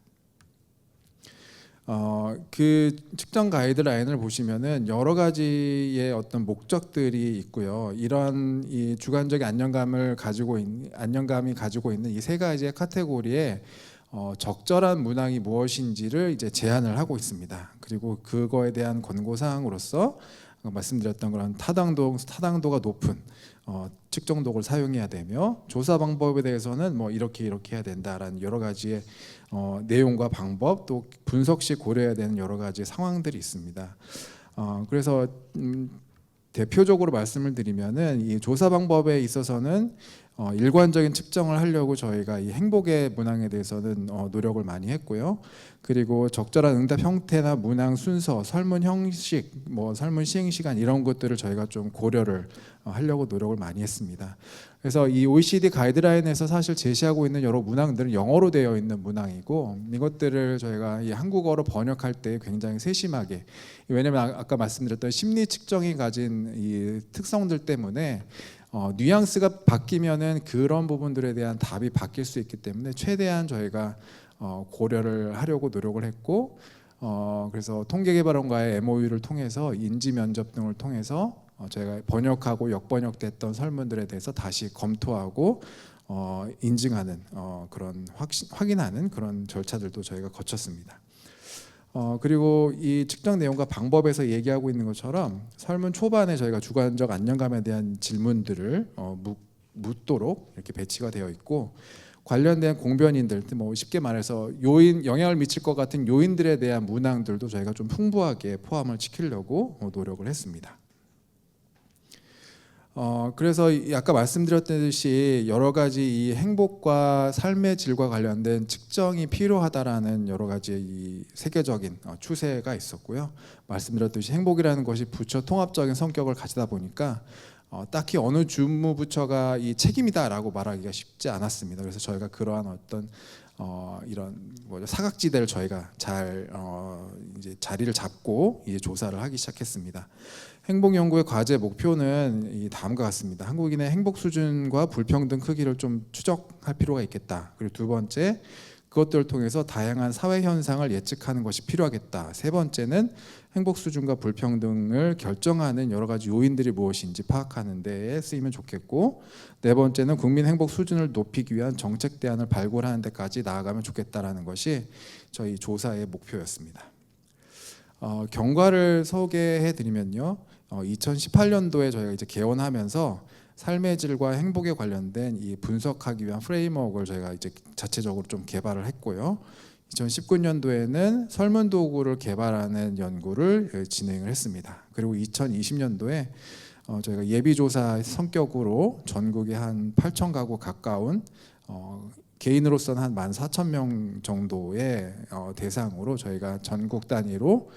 그 측정 가이드라인을 보시면은 여러 가지의 어떤 목적들이 있고요. 이런 이 주관적 안정감이 가지고 있는 이 세 가지의 카테고리에 적절한 문항이 무엇인지를 이제 제안을 하고 있습니다. 그리고 그거에 대한 권고 사항으로서 말씀드렸던 그런 타당도가 높은 측정도구를 사용해야 되며, 조사 방법에 대해서는 뭐 이렇게 해야 된다라는 여러 가지의 내용과 방법, 또 분석 시 고려해야 되는 여러 가지 상황들이 있습니다. 그래서 대표적으로 말씀을 드리면은 이 조사 방법에 있어서는 일관적인 측정을 하려고 저희가 이 행복의 문항에 대해서는 노력을 많이 했고요. 그리고 적절한 응답 형태나 문항 순서, 설문 형식, 뭐 설문 시행 시간 이런 것들을 저희가 좀 고려를 하려고 노력을 많이 했습니다. 그래서 이 OECD 가이드라인에서 사실 제시하고 있는 여러 문항들은 영어로 되어 있는 문항이고, 이것들을 저희가 이 한국어로 번역할 때 굉장히 세심하게, 왜냐하면 아까 말씀드렸던 심리 측정이 가진 이 특성들 때문에 뉘앙스가 바뀌면은 그런 부분들에 대한 답이 바뀔 수 있기 때문에 최대한 저희가 고려를 하려고 노력을 했고, 그래서 통계개발원과의 MOU를 통해서 인지 면접 등을 통해서 저희가 번역하고 역번역됐던 설문들에 대해서 다시 검토하고 인증하는 그런 확인하는 그런 절차들도 저희가 거쳤습니다. 그리고 이 측정 내용과 방법에서 얘기하고 있는 것처럼 설문 초반에 저희가 주관적 안정감에 대한 질문들을 묻도록 이렇게 배치가 되어 있고, 관련된 공변인들, 뭐 쉽게 말해서 영향을 미칠 것 같은 요인들에 대한 문항들도 저희가 좀 풍부하게 포함을 시키려고 노력을 했습니다. 그래서 아까 말씀드렸듯이 여러 가지 이 행복과 삶의 질과 관련된 측정이 필요하다라는 여러 가지 이 세계적인 추세가 있었고요. 말씀드렸듯이 행복이라는 것이 부처 통합적인 성격을 가지다 보니까 딱히 어느 주무부처가 이 책임이다라고 말하기가 쉽지 않았습니다. 그래서 저희가 그러한 어떤 이런 사각지대를 저희가 잘 이제 자리를 잡고 이제 조사를 하기 시작했습니다. 행복 연구의 과제 목표는 이 다음과 같습니다. 한국인의 행복 수준과 불평등 크기를 좀 추적할 필요가 있겠다. 그리고 두 번째, 그것들을 통해서 다양한 사회 현상을 예측하는 것이 필요하겠다. 세 번째는 행복 수준과 불평등을 결정하는 여러 가지 요인들이 무엇인지 파악하는 데에 쓰이면 좋겠고, 네 번째는 국민 행복 수준을 높이기 위한 정책 대안을 발굴하는 데까지 나아가면 좋겠다라는 것이 저희 조사의 목표였습니다. 경과를 소개해 드리면요, 2018년도에 저희가 이제 개원하면서 삶의 질과 행복에 관련된 이 분석하기 위한 프레임워크를 저희가 이제 자체적으로 좀 개발을 했고요. 2019년도에는 설문 도구를 개발하는 연구를 진행을 했습니다. 그리고 2020년도에 저희가 예비조사 성격으로 전국에 한 8,000가구 가까운 개인으로서는 한 14,000명 정도의 대상으로 저희가 전국 단위로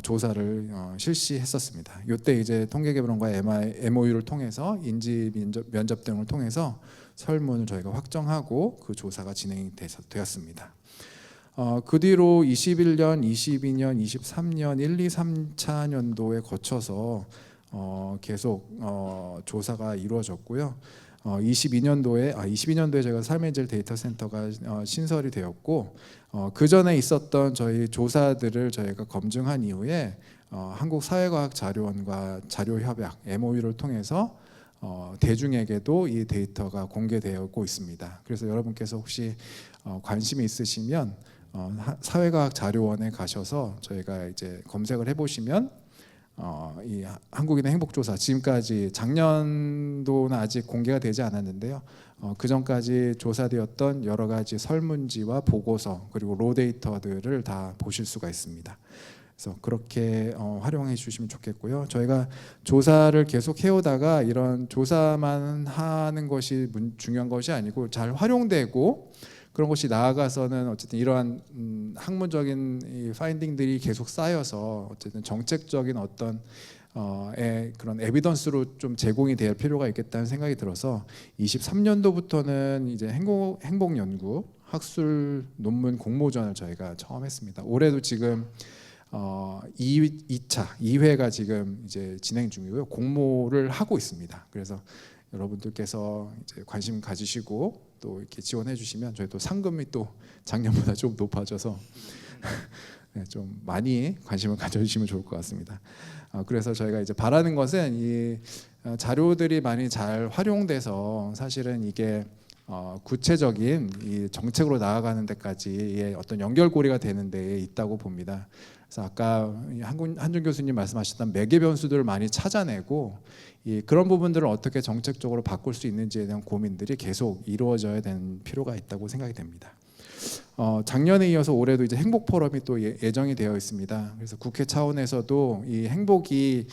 조사를 실시했었습니다. 이때 이제 통계개발원과 MOU를 통해서 인지 면접 등을 통해서 설문을 저희가 확정하고 그 조사가 진행이 되었습니다. 그 뒤로 21년, 22년, 23년, 1, 2, 3차년도에 거쳐서 계속 조사가 이루어졌고요. 22년도에 저희가 삶의 질 데이터 센터가 신설이 되었고, 그 전에 있었던 저희 조사들을 저희가 검증한 이후에 한국사회과학자료원과 자료협약 MOU를 통해서 대중에게도 이 데이터가 공개되고 있습니다. 그래서 여러분께서 혹시 관심이 있으시면 사회과학자료원에 가셔서 저희가 이제 검색을 해보시면 이 한국인의 행복조사, 지금까지 작년도는 아직 공개가 되지 않았는데요. 그 전까지 조사되었던 여러 가지 설문지와 보고서 그리고 로 데이터들을 다 보실 수가 있습니다. 그래서 그렇게 활용해 주시면 좋겠고요. 저희가 조사를 계속 해오다가 이런 조사만 하는 것이 중요한 것이 아니고 잘 활용되고 그런 것이 나아가서는 어쨌든 이러한 학문적인 이 파인딩들이 계속 쌓여서 어쨌든 정책적인 어떤 그런 에비던스로 좀 제공이 될 필요가 있겠다는 생각이 들어서 23년도부터는 이제 행복 연구 학술 논문 공모전을 저희가 처음 했습니다. 올해도 지금 2회가 지금 이제 진행 중이고요. 공모를 하고 있습니다. 그래서 여러분들께서 이제 관심 가지시고 또 이렇게 지원해 주시면 저희 또 상금이 또 작년보다 좀 높아져서 네, 좀 많이 관심을 가져주시면 좋을 것 같습니다. 그래서 저희가 이제 바라는 것은 이 자료들이 많이 잘 활용돼서 사실은 이게 구체적인 이 정책으로 나아가는 데까지의 어떤 연결고리가 되는 데에 있다고 봅니다. 그래서 아까 한준 교수님 말씀하셨던 매개 변수들을 많이 찾아내고 그런 부분들을 어떻게 정책적으로 바꿀 수 있는지에 대한 고민들이 계속 이루어져야 되는 필요가 있다고 생각이 됩니다. 작년에 이어서 올해도 이제 행복 포럼이 또 예정이 되어 있습니다. 그래서 국회 차원에서도 이 행복이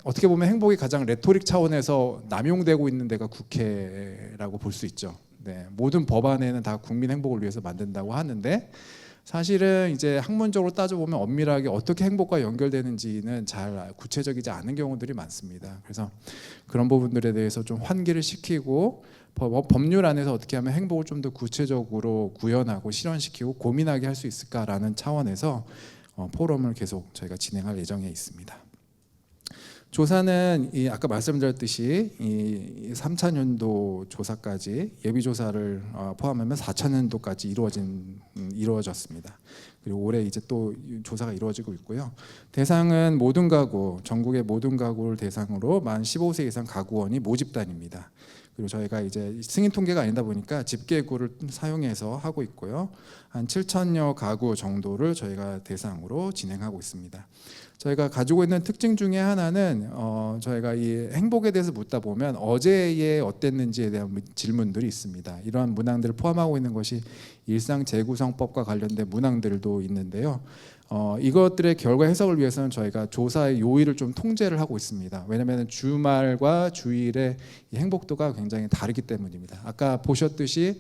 어떻게 보면 행복이 가장 레토릭 차원에서 남용되고 있는 데가 국회라고 볼 수 있죠. 네, 모든 법안에는 다 국민 행복을 위해서 만든다고 하는데 사실은 이제 학문적으로 따져보면 엄밀하게 어떻게 행복과 연결되는지는 잘 구체적이지 않은 경우들이 많습니다. 그래서 그런 부분들에 대해서 좀 환기를 시키고 법률 안에서 어떻게 하면 행복을 좀 더 구체적으로 구현하고 실현시키고 고민하게 할 수 있을까라는 차원에서 포럼을 계속 저희가 진행할 예정에 있습니다. 조사는 아까 말씀드렸듯이 이 3차년도 조사까지 예비 조사를 포함하면 4차년도까지 이루어졌습니다. 그리고 올해 이제 또 조사가 이루어지고 있고요. 대상은 모든 가구, 전국의 모든 가구를 대상으로 만 15세 이상 가구원이 모집단입니다. 그리고 저희가 이제 승인 통계가 아니다 보니까 집계구를 사용해서 하고 있고요. 한 7천여 가구 정도를 저희가 대상으로 진행하고 있습니다. 저희가 가지고 있는 특징 중에 하나는 저희가 이 행복에 대해서 묻다 보면 어제에 어땠는지에 대한 질문들이 있습니다. 이러한 문항들을 포함하고 있는 것이 일상 재구성법과 관련된 문항들도 있는데요. 이것들의 결과 해석을 위해서는 저희가 조사의 요일을 좀 통제를 하고 있습니다. 왜냐하면 주말과 주일의 이 행복도가 굉장히 다르기 때문입니다. 아까 보셨듯이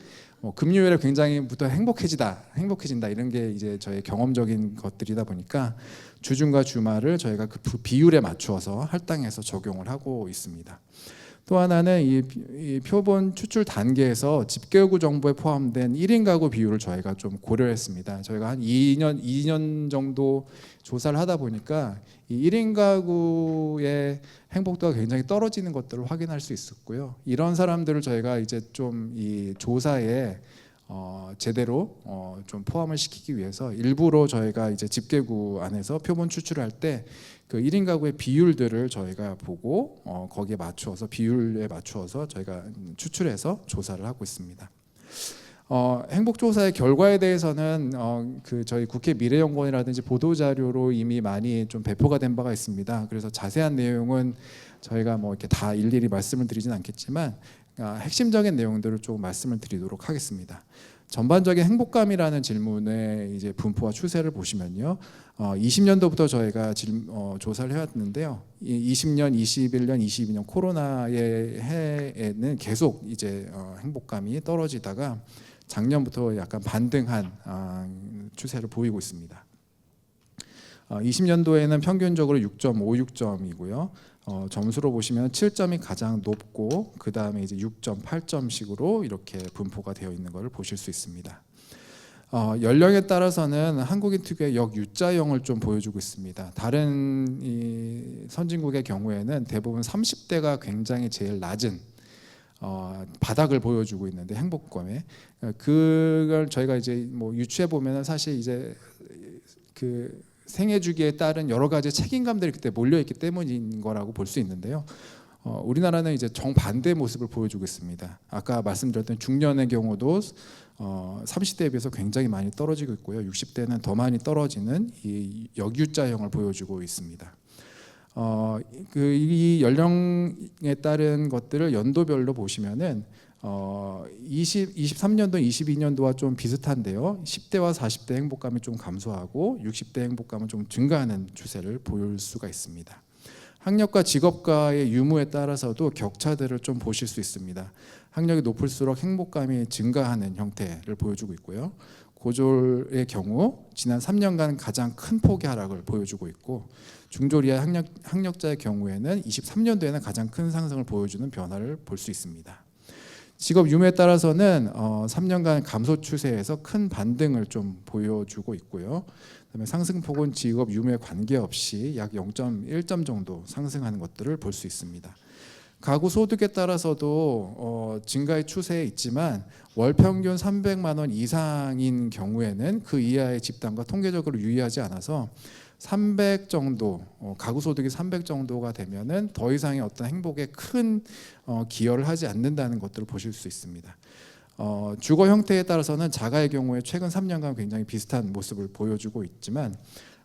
금요일에 굉장히부터 행복해진다 이런 게 이제 저희 경험적인 것들이다 보니까 주중과 주말을 저희가 그 비율에 맞추어서 할당해서 적용을 하고 있습니다. 또 하나는 이 표본 추출 단계에서 집계구 정보에 포함된 1인 가구 비율을 저희가 좀 고려했습니다. 저희가 한 2년 정도 조사를 하다 보니까 이 1인 가구의 행복도가 굉장히 떨어지는 것들을 확인할 수 있었고요. 이런 사람들을 저희가 이제 좀 이 조사에 제대로 좀 포함을 시키기 위해서 일부러 저희가 이제 집계구 안에서 표본 추출할 때 그 1인 가구의 비율들을 저희가 보고 거기에 맞추어서 비율에 맞추어서 저희가 추출해서 조사를 하고 있습니다. 행복조사의 결과에 대해서는 그 저희 국회 미래연구원이라든지 보도자료로 이미 많이 좀 배포가 된 바가 있습니다. 그래서 자세한 내용은 저희가 뭐 이렇게 다 일일이 말씀을 드리진 않겠지만 핵심적인 내용들을 좀 말씀을 드리도록 하겠습니다. 전반적인 행복감이라는 질문의 이제 분포와 추세를 보시면요, 20년도부터 저희가 조사를 해왔는데요, 20년, 21년, 22년 코로나의 해에는 계속 이제 행복감이 떨어지다가 작년부터 약간 반등한 추세를 보이고 있습니다. 20년도에는 평균적으로 6.56점이고요. 점수로 보시면 7점이 가장 높고 그 다음에 이제 6.8점씩으로 이렇게 분포가 되어 있는 것을 보실 수 있습니다. 연령에 따라서는 한국인 특유의 역유자형을 좀 보여주고 있습니다. 다른 이 선진국의 경우에는 대부분 30대가 굉장히 제일 낮은 바닥을 보여주고 있는데 행복감에 그걸 저희가 이제 뭐 유추해 보면은 사실 이제 그 생애 주기에 따른 여러 가지 책임감들이 그때 몰려 있기 때문인 거라고 볼 수 있는데요. 우리나라는 이제 정반대의 모습을 보여주고 있습니다. 아까 말씀드렸던 중년의 경우도 30대에 비해서 굉장히 많이 떨어지고 있고요. 60대는 더 많이 떨어지는 이 역유자형을 보여주고 있습니다. 이 연령에 따른 것들을 연도별로 보시면은 23년도, 22년도와 좀 비슷한데요. 10대와 40대 행복감이 좀 감소하고 60대 행복감은 좀 증가하는 추세를 보일 수가 있습니다. 학력과 직업과의 유무에 따라서도 격차들을 좀 보실 수 있습니다. 학력이 높을수록 행복감이 증가하는 형태를 보여주고 있고요. 고졸의 경우 지난 3년간 가장 큰 폭의 하락을 보여주고 있고 중졸 이하 학력자의 경우에는 23년도에는 가장 큰 상승을 보여주는 변화를 볼 수 있습니다. 직업 유무에 따라서는 3년간 감소 추세에서 큰 반등을 좀 보여주고 있고요. 그다음에 상승폭은 직업 유무에 관계없이 약 0.1점 정도 상승하는 것들을 볼 수 있습니다. 가구 소득에 따라서도 증가의 추세에 있지만 월 평균 300만 원 이상인 경우에는 그 이하의 집단과 통계적으로 유의하지 않아서 300 정도, 가구 소득이 300 정도가 되면은 더 이상의 어떤 행복에 큰 기여를 하지 않는다는 것들을 보실 수 있습니다. 주거 형태에 따라서는 자가의 경우에 최근 3년간 굉장히 비슷한 모습을 보여주고 있지만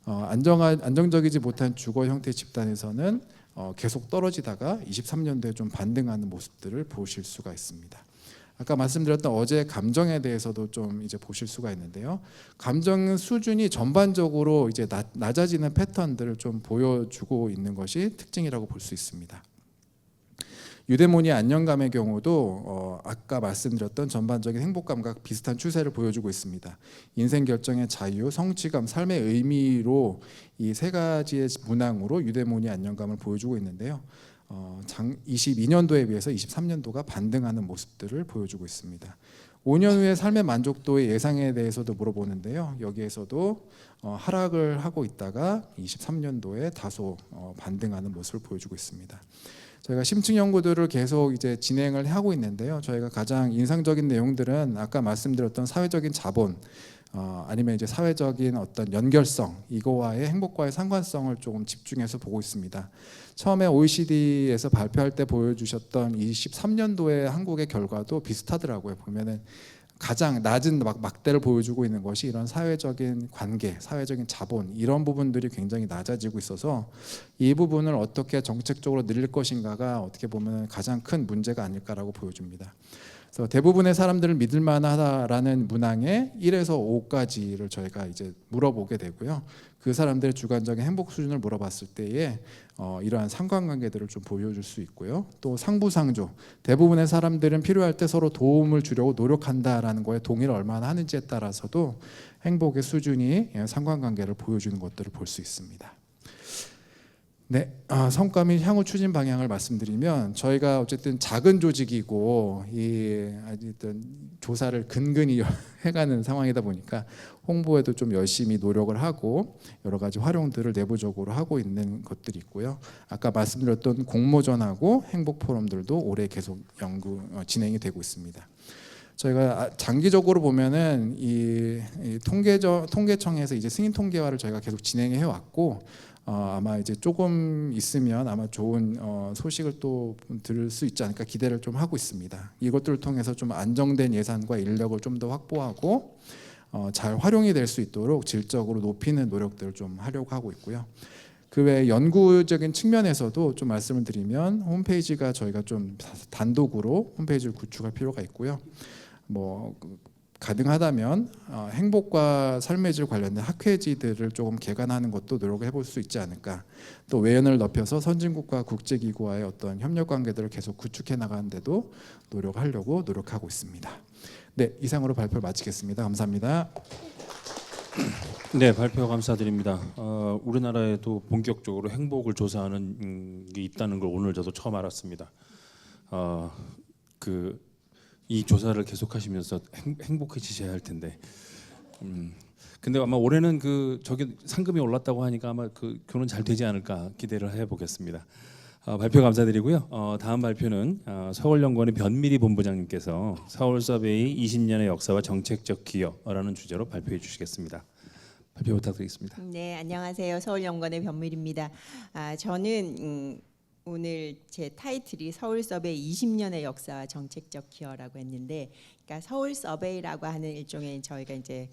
안정적이지 못한 주거 형태 집단에서는 계속 떨어지다가 23년도에 좀 반등하는 모습들을 보실 수가 있습니다. 아까 말씀드렸던 어제 감정에 대해서도 좀 이제 보실 수가 있는데요. 감정 수준이 전반적으로 이제 낮아지는 패턴들을 좀 보여주고 있는 것이 특징이라고 볼 수 있습니다. 유대모니 안정감의 경우도 아까 말씀드렸던 전반적인 행복감과 비슷한 추세를 보여주고 있습니다. 인생 결정의 자유, 성취감, 삶의 의미로 이 세 가지의 문항으로 유대모니 안정감을 보여주고 있는데요. 22년도에 비해서 23년도가 반등하는 모습들을 보여주고 있습니다. 5년 후의 삶의 만족도의 예상에 대해서도 물어보는데요. 여기에서도 하락을 하고 있다가 23년도에 다소 반등하는 모습을 보여주고 있습니다. 저희가 심층 연구들을 계속 이제 진행을 하고 있는데요. 저희가 가장 인상적인 내용들은 아까 말씀드렸던 사회적인 자본, 아니면 이제 사회적인 어떤 연결성, 이거와의 행복과의 상관성을 조금 집중해서 보고 있습니다. 처음에 OECD에서 발표할 때 보여주셨던 23년도의 한국의 결과도 비슷하더라고요. 보면은 가장 낮은 막대를 보여주고 있는 것이 이런 사회적인 관계, 사회적인 자본, 이런 부분들이 굉장히 낮아지고 있어서 이 부분을 어떻게 정책적으로 늘릴 것인가가 어떻게 보면 가장 큰 문제가 아닐까라고 보여줍니다. 그래서 대부분의 사람들을 믿을 만하다라는 문항에 1에서 5까지를 저희가 이제 물어보게 되고요. 그 사람들의 주관적인 행복 수준을 물어봤을 때에 이러한 상관관계들을 좀 보여줄 수 있고요. 또 상부상조, 대부분의 사람들은 필요할 때 서로 도움을 주려고 노력한다라는 거에 동의를 얼마나 하는지에 따라서도 행복의 수준이 상관관계를 보여주는 것들을 볼 수 있습니다. 네, 성과 및 향후 추진 방향을 말씀드리면 저희가 어쨌든 작은 조직이고 어쨌든 조사를 근근히 해가는 상황이다 보니까 홍보에도 좀 열심히 노력을 하고 여러 가지 활용들을 내부적으로 하고 있는 것들이 있고요. 아까 말씀드렸던 공모전하고 행복 포럼들도 올해 계속 진행이 되고 있습니다. 저희가 장기적으로 보면은 이 통계청에서 이제 승인 통계화를 저희가 계속 진행해 왔고 아마 이제 조금 있으면 아마 좋은 소식을 또 들을 수 있지 않을까 기대를 좀 하고 있습니다. 이것들을 통해서 좀 안정된 예산과 인력을 좀 더 확보하고 잘 활용이 될 수 있도록 질적으로 높이는 노력들을 좀 하려고 하고 있고요. 그 외에 연구적인 측면에서도 좀 말씀을 드리면 홈페이지가 저희가 좀 단독으로 홈페이지를 구축할 필요가 있고요. 뭐 가능하다면 행복과 삶의 질 관련된 학회지들을 조금 개관하는 것도 노력을 해볼 수 있지 않을까. 또 외연을 넓혀서 선진국과 국제기구와의 어떤 협력 관계들을 계속 구축해 나가는 데도 노력하려고 노력하고 있습니다. 네, 이상으로 발표를 마치겠습니다. 감사합니다. 네, 발표 감사드립니다. 우리나라에도 본격적으로 행복을 조사하는 게 있다는 걸 오늘 저도 처음 알았습니다. 이 조사를 계속하시면서 행복해지셔야 할 텐데. 근데 아마 올해는 저기 상금이 올랐다고 하니까 아마 결혼 잘 되지 않을까 기대를 해보겠습니다. 발표 감사드리고요. 다음 발표는 서울연구원의 변미리 본부장님께서 서울서베이 20년의 역사와 정책적 기여라는 주제로 발표해 주시겠습니다. 발표 부탁드리겠습니다. 네, 안녕하세요. 서울연구원의 변미리입니다. 저는 오늘 제 타이틀이 서울서베이 20년의 역사와 정책적 기여라고 했는데, 그러니까 서울서베이라고 하는 일종의 저희가 이제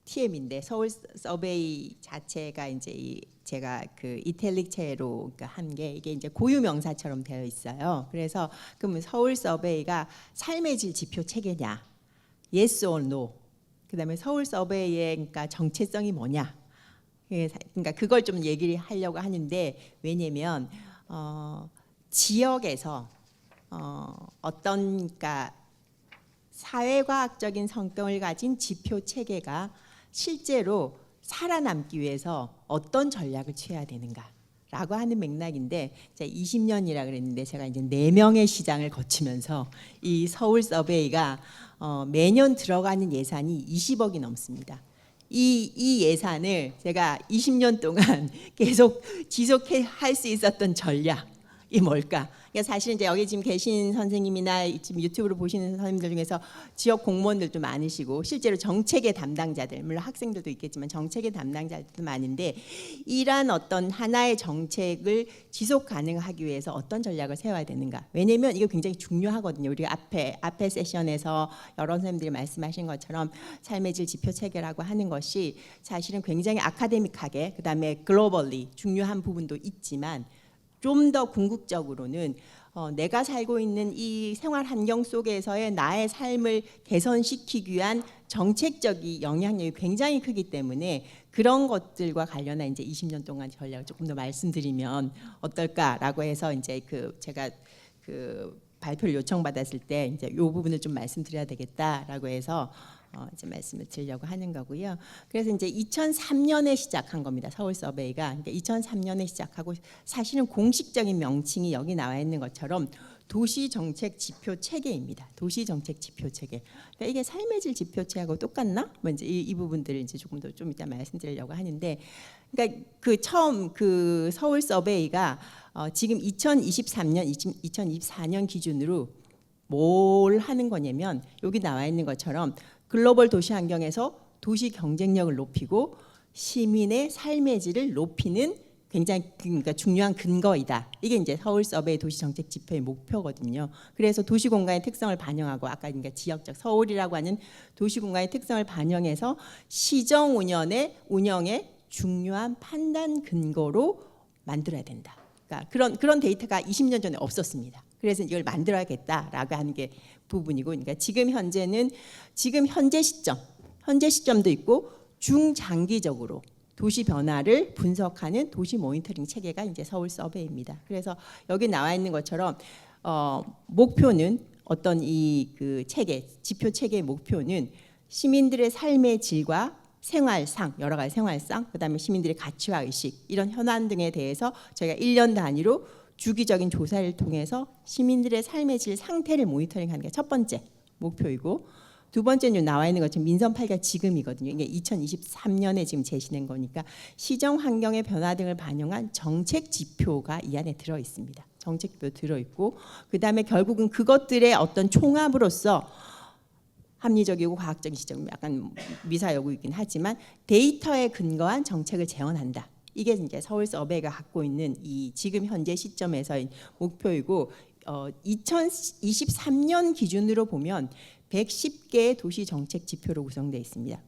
TM인데 서울서베이 자체가 이제 제가 이탈릭체로 한 게 이게 이제 고유 명사처럼 되어 있어요. 그래서 그러면 서울서베이가 삶의 질 지표 체계냐, yes or no. 그다음에 서울서베이의 그러니까 정체성이 뭐냐. 그러니까 그걸 좀 얘기를 하려고 하는데, 왜냐면 지역에서 어떤 그러니까 사회과학적인 성격을 가진 지표 체계가 실제로 살아남기 위해서 어떤 전략을 취해야 되는가라고 하는 맥락인데, 제가 20년이라 그랬는데 제가 이제 4명의 시장을 거치면서 이 서울 서베이가 매년 들어가는 예산이 20억이 넘습니다. 이 예산을 제가 20년 동안 계속 지속할 수 있었던 전략, 이 뭘까? 그러니까 사실 이제 여기 지금 계신 선생님이나 지금 유튜브로 보시는 선생님들 중에서 지역 공무원들도 많으시고 실제로 정책의 담당자들, 물론 학생들도 있겠지만 정책의 담당자들도 많은데 이러한 어떤 하나의 정책을 지속 가능하기 위해서 어떤 전략을 세워야 되는가? 왜냐하면 이거 굉장히 중요하거든요. 우리가 앞에 세션에서 여러 선생님들이 말씀하신 것처럼 삶의 질 지표 체계라고 하는 것이 사실은 굉장히 아카데믹하게 그다음에 글로벌리 중요한 부분도 있지만 좀 더 궁극적으로는 내가 살고 있는 이 생활 환경 속에서의 나의 삶을 개선시키기 위한 정책적인 영향력이 굉장히 크기 때문에 그런 것들과 관련한 이제 20년 동안 전략을 조금 더 말씀드리면 어떨까라고 해서 이제 제가 발표를 요청받았을 때 이제 이 부분을 좀 말씀드려야 되겠다라고 해서 이제 말씀을 드리려고 하는 거고요. 그래서 이제 2003년에 시작한 겁니다. 서울 서베이가. 그러니까 2003년에 시작하고 사실은 공식적인 명칭이 여기 나와 있는 것처럼 도시 정책 지표 체계입니다. 도시 정책 지표 체계. 그러니까 이게 삶의 질 지표 체계하고 똑같나? 뭐 이제 이 부분들을 이제 조금 더 좀 이따 말씀드리려고 하는데, 그러니까 처음 서울 서베이가 지금 2023년, 2024년 기준으로 뭘 하는 거냐면 여기 나와 있는 것처럼 글로벌 도시 환경에서 도시 경쟁력을 높이고 시민의 삶의 질을 높이는 굉장히 그러니까 중요한 근거이다. 이게 이제 서울 서베이 도시 정책 지표의 목표거든요. 그래서 도시 공간의 특성을 반영하고 아까 그러니까 지역적 서울이라고 하는 도시 공간의 특성을 반영해서 시정 운영의 중요한 판단 근거로 만들어야 된다. 그러니까 그런 데이터가 20년 전에 없었습니다. 그래서 이걸 만들어야겠다라고 하는 게 부분이고, 그러니까 지금 현재 시점도 있고 중장기적으로 도시 변화를 분석하는 도시 모니터링 체계가 이제 서울 서베이입니다. 그래서 여기 나와 있는 것처럼 목표는 어떤 이 체계 지표 체계의 목표는 시민들의 삶의 질과 생활상 여러 가지 생활상 그다음에 시민들의 가치와 의식 이런 현안 등에 대해서 저희가 1년 단위로 주기적인 조사를 통해서 시민들의 삶의 질 상태를 모니터링하는 게 첫 번째 목표이고, 두 번째는 나와 있는 것처럼 민선 8개가 지금이거든요. 이게 2023년에 지금 제시된 거니까 시정 환경의 변화 등을 반영한 정책 지표가 이 안에 들어 있습니다. 정책 지표 들어 있고, 그다음에 결국은 그것들의 어떤 총합으로서 합리적이고 과학적인 시점, 약간 미사여구이긴 하지만 데이터에 근거한 정책을 제언한다. 이게 이제 서울 서베이가 갖고 있는 이 지금 현재 시점에서의 목표이고, 2023년 기준으로 보면 110개의 도시 정책 지표로 구성되어 있습니다.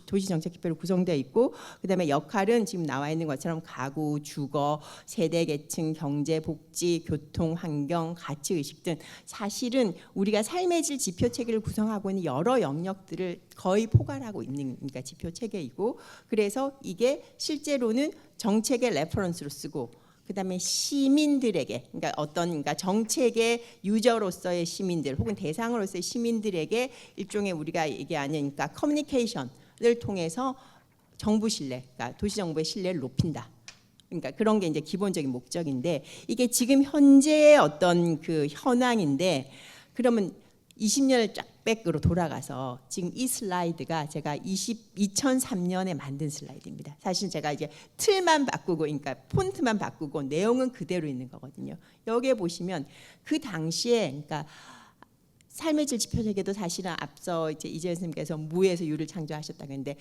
도시 정책 지표로 구성되어 있고, 그다음에 역할은 지금 나와 있는 것처럼 가구, 주거, 세대 계층, 경제, 복지, 교통, 환경, 가치 의식 등 사실은 우리가 삶의 질 지표 체계를 구성하고 있는 여러 영역들을 거의 포괄하고 있는 그러니까 지표 체계이고, 그래서 이게 실제로는 정책의 레퍼런스로 쓰고, 그다음에 시민들에게 그러니까 정책의 유저로서의 시민들 혹은 대상으로서의 시민들에게 일종의 우리가 얘기하는 그러니까 커뮤니케이션을 통해서 정부 신뢰, 그러니까 도시 정부의 신뢰를 높인다. 그러니까 그런 게 이제 기본적인 목적인데, 이게 지금 현재의 어떤 현황인데, 그러면 20년을 쫙 백으로 돌아가서 지금 이 슬라이드가 제가 2003년에 만든 슬라이드입니다. 사실 제가 이제 틀만 바꾸고, 그러니까 폰트만 바꾸고 내용은 그대로 있는 거거든요. 여기에 보시면 그 당시에 그러니까 삶의 질 지표 체계도 사실은 앞서 이제 이재현 선생님께서 무에서 유를 창조하셨다고 했는데,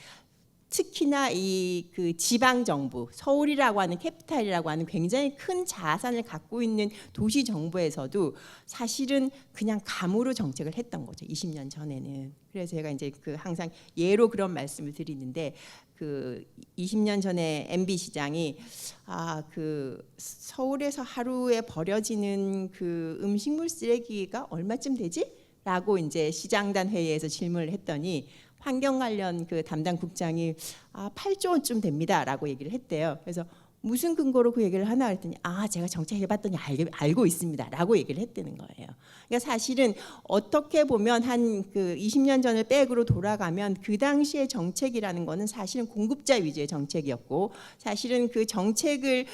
특히나 이 지방 정부, 서울이라고 하는 캐피탈이라고 하는 굉장히 큰 자산을 갖고 있는 도시 정부에서도 사실은 그냥 감으로 정책을 했던 거죠. 20년 전에는. 그래서 제가 이제 항상 예로 그런 말씀을 드리는데, 20년 전에 MB 시장이 서울에서 하루에 버려지는 음식물 쓰레기가 얼마쯤 되지? 라고 이제 시장단 회의에서 질문을 했더니 환경 관련 담당 국장이 8조 원쯤 됩니다라고 얘기를 했대요. 그래서 무슨 근거로 그 얘기를 하나 했더니 제가 정책해봤더니 알고 있습니다라고 얘기를 했다는 거예요. 그러니까 사실은 어떻게 보면 한 20년 전을 백으로 돌아가면 그 당시의 정책이라는 거는 사실은 공급자 위주의 정책이었고, 사실은 그 정책을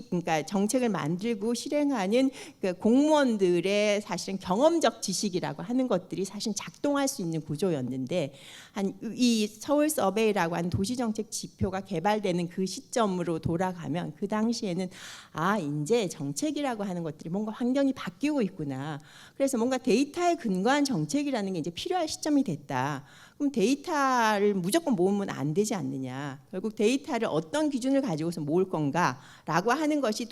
그러니까 정책을 만들고 실행하는 공무원들의 사실은 경험적 지식이라고 하는 것들이 사실 작동할 수 있는 구조였는데, 이 서울 서베이라고 하는 도시 정책 지표가 개발되는 그 시점으로 돌아가면 그 당시에는 이제 정책이라고 하는 것들이 뭔가 환경이 바뀌고 있구나. 그래서 뭔가 데이터에 근거한 정책이라는 게 이제 필요할 시점이 됐다. 그럼 데이터를 무조건 모으면 안 되지 않느냐. 결국 데이터를 어떤 기준을 가지고서 모을 건가라고 하는 것이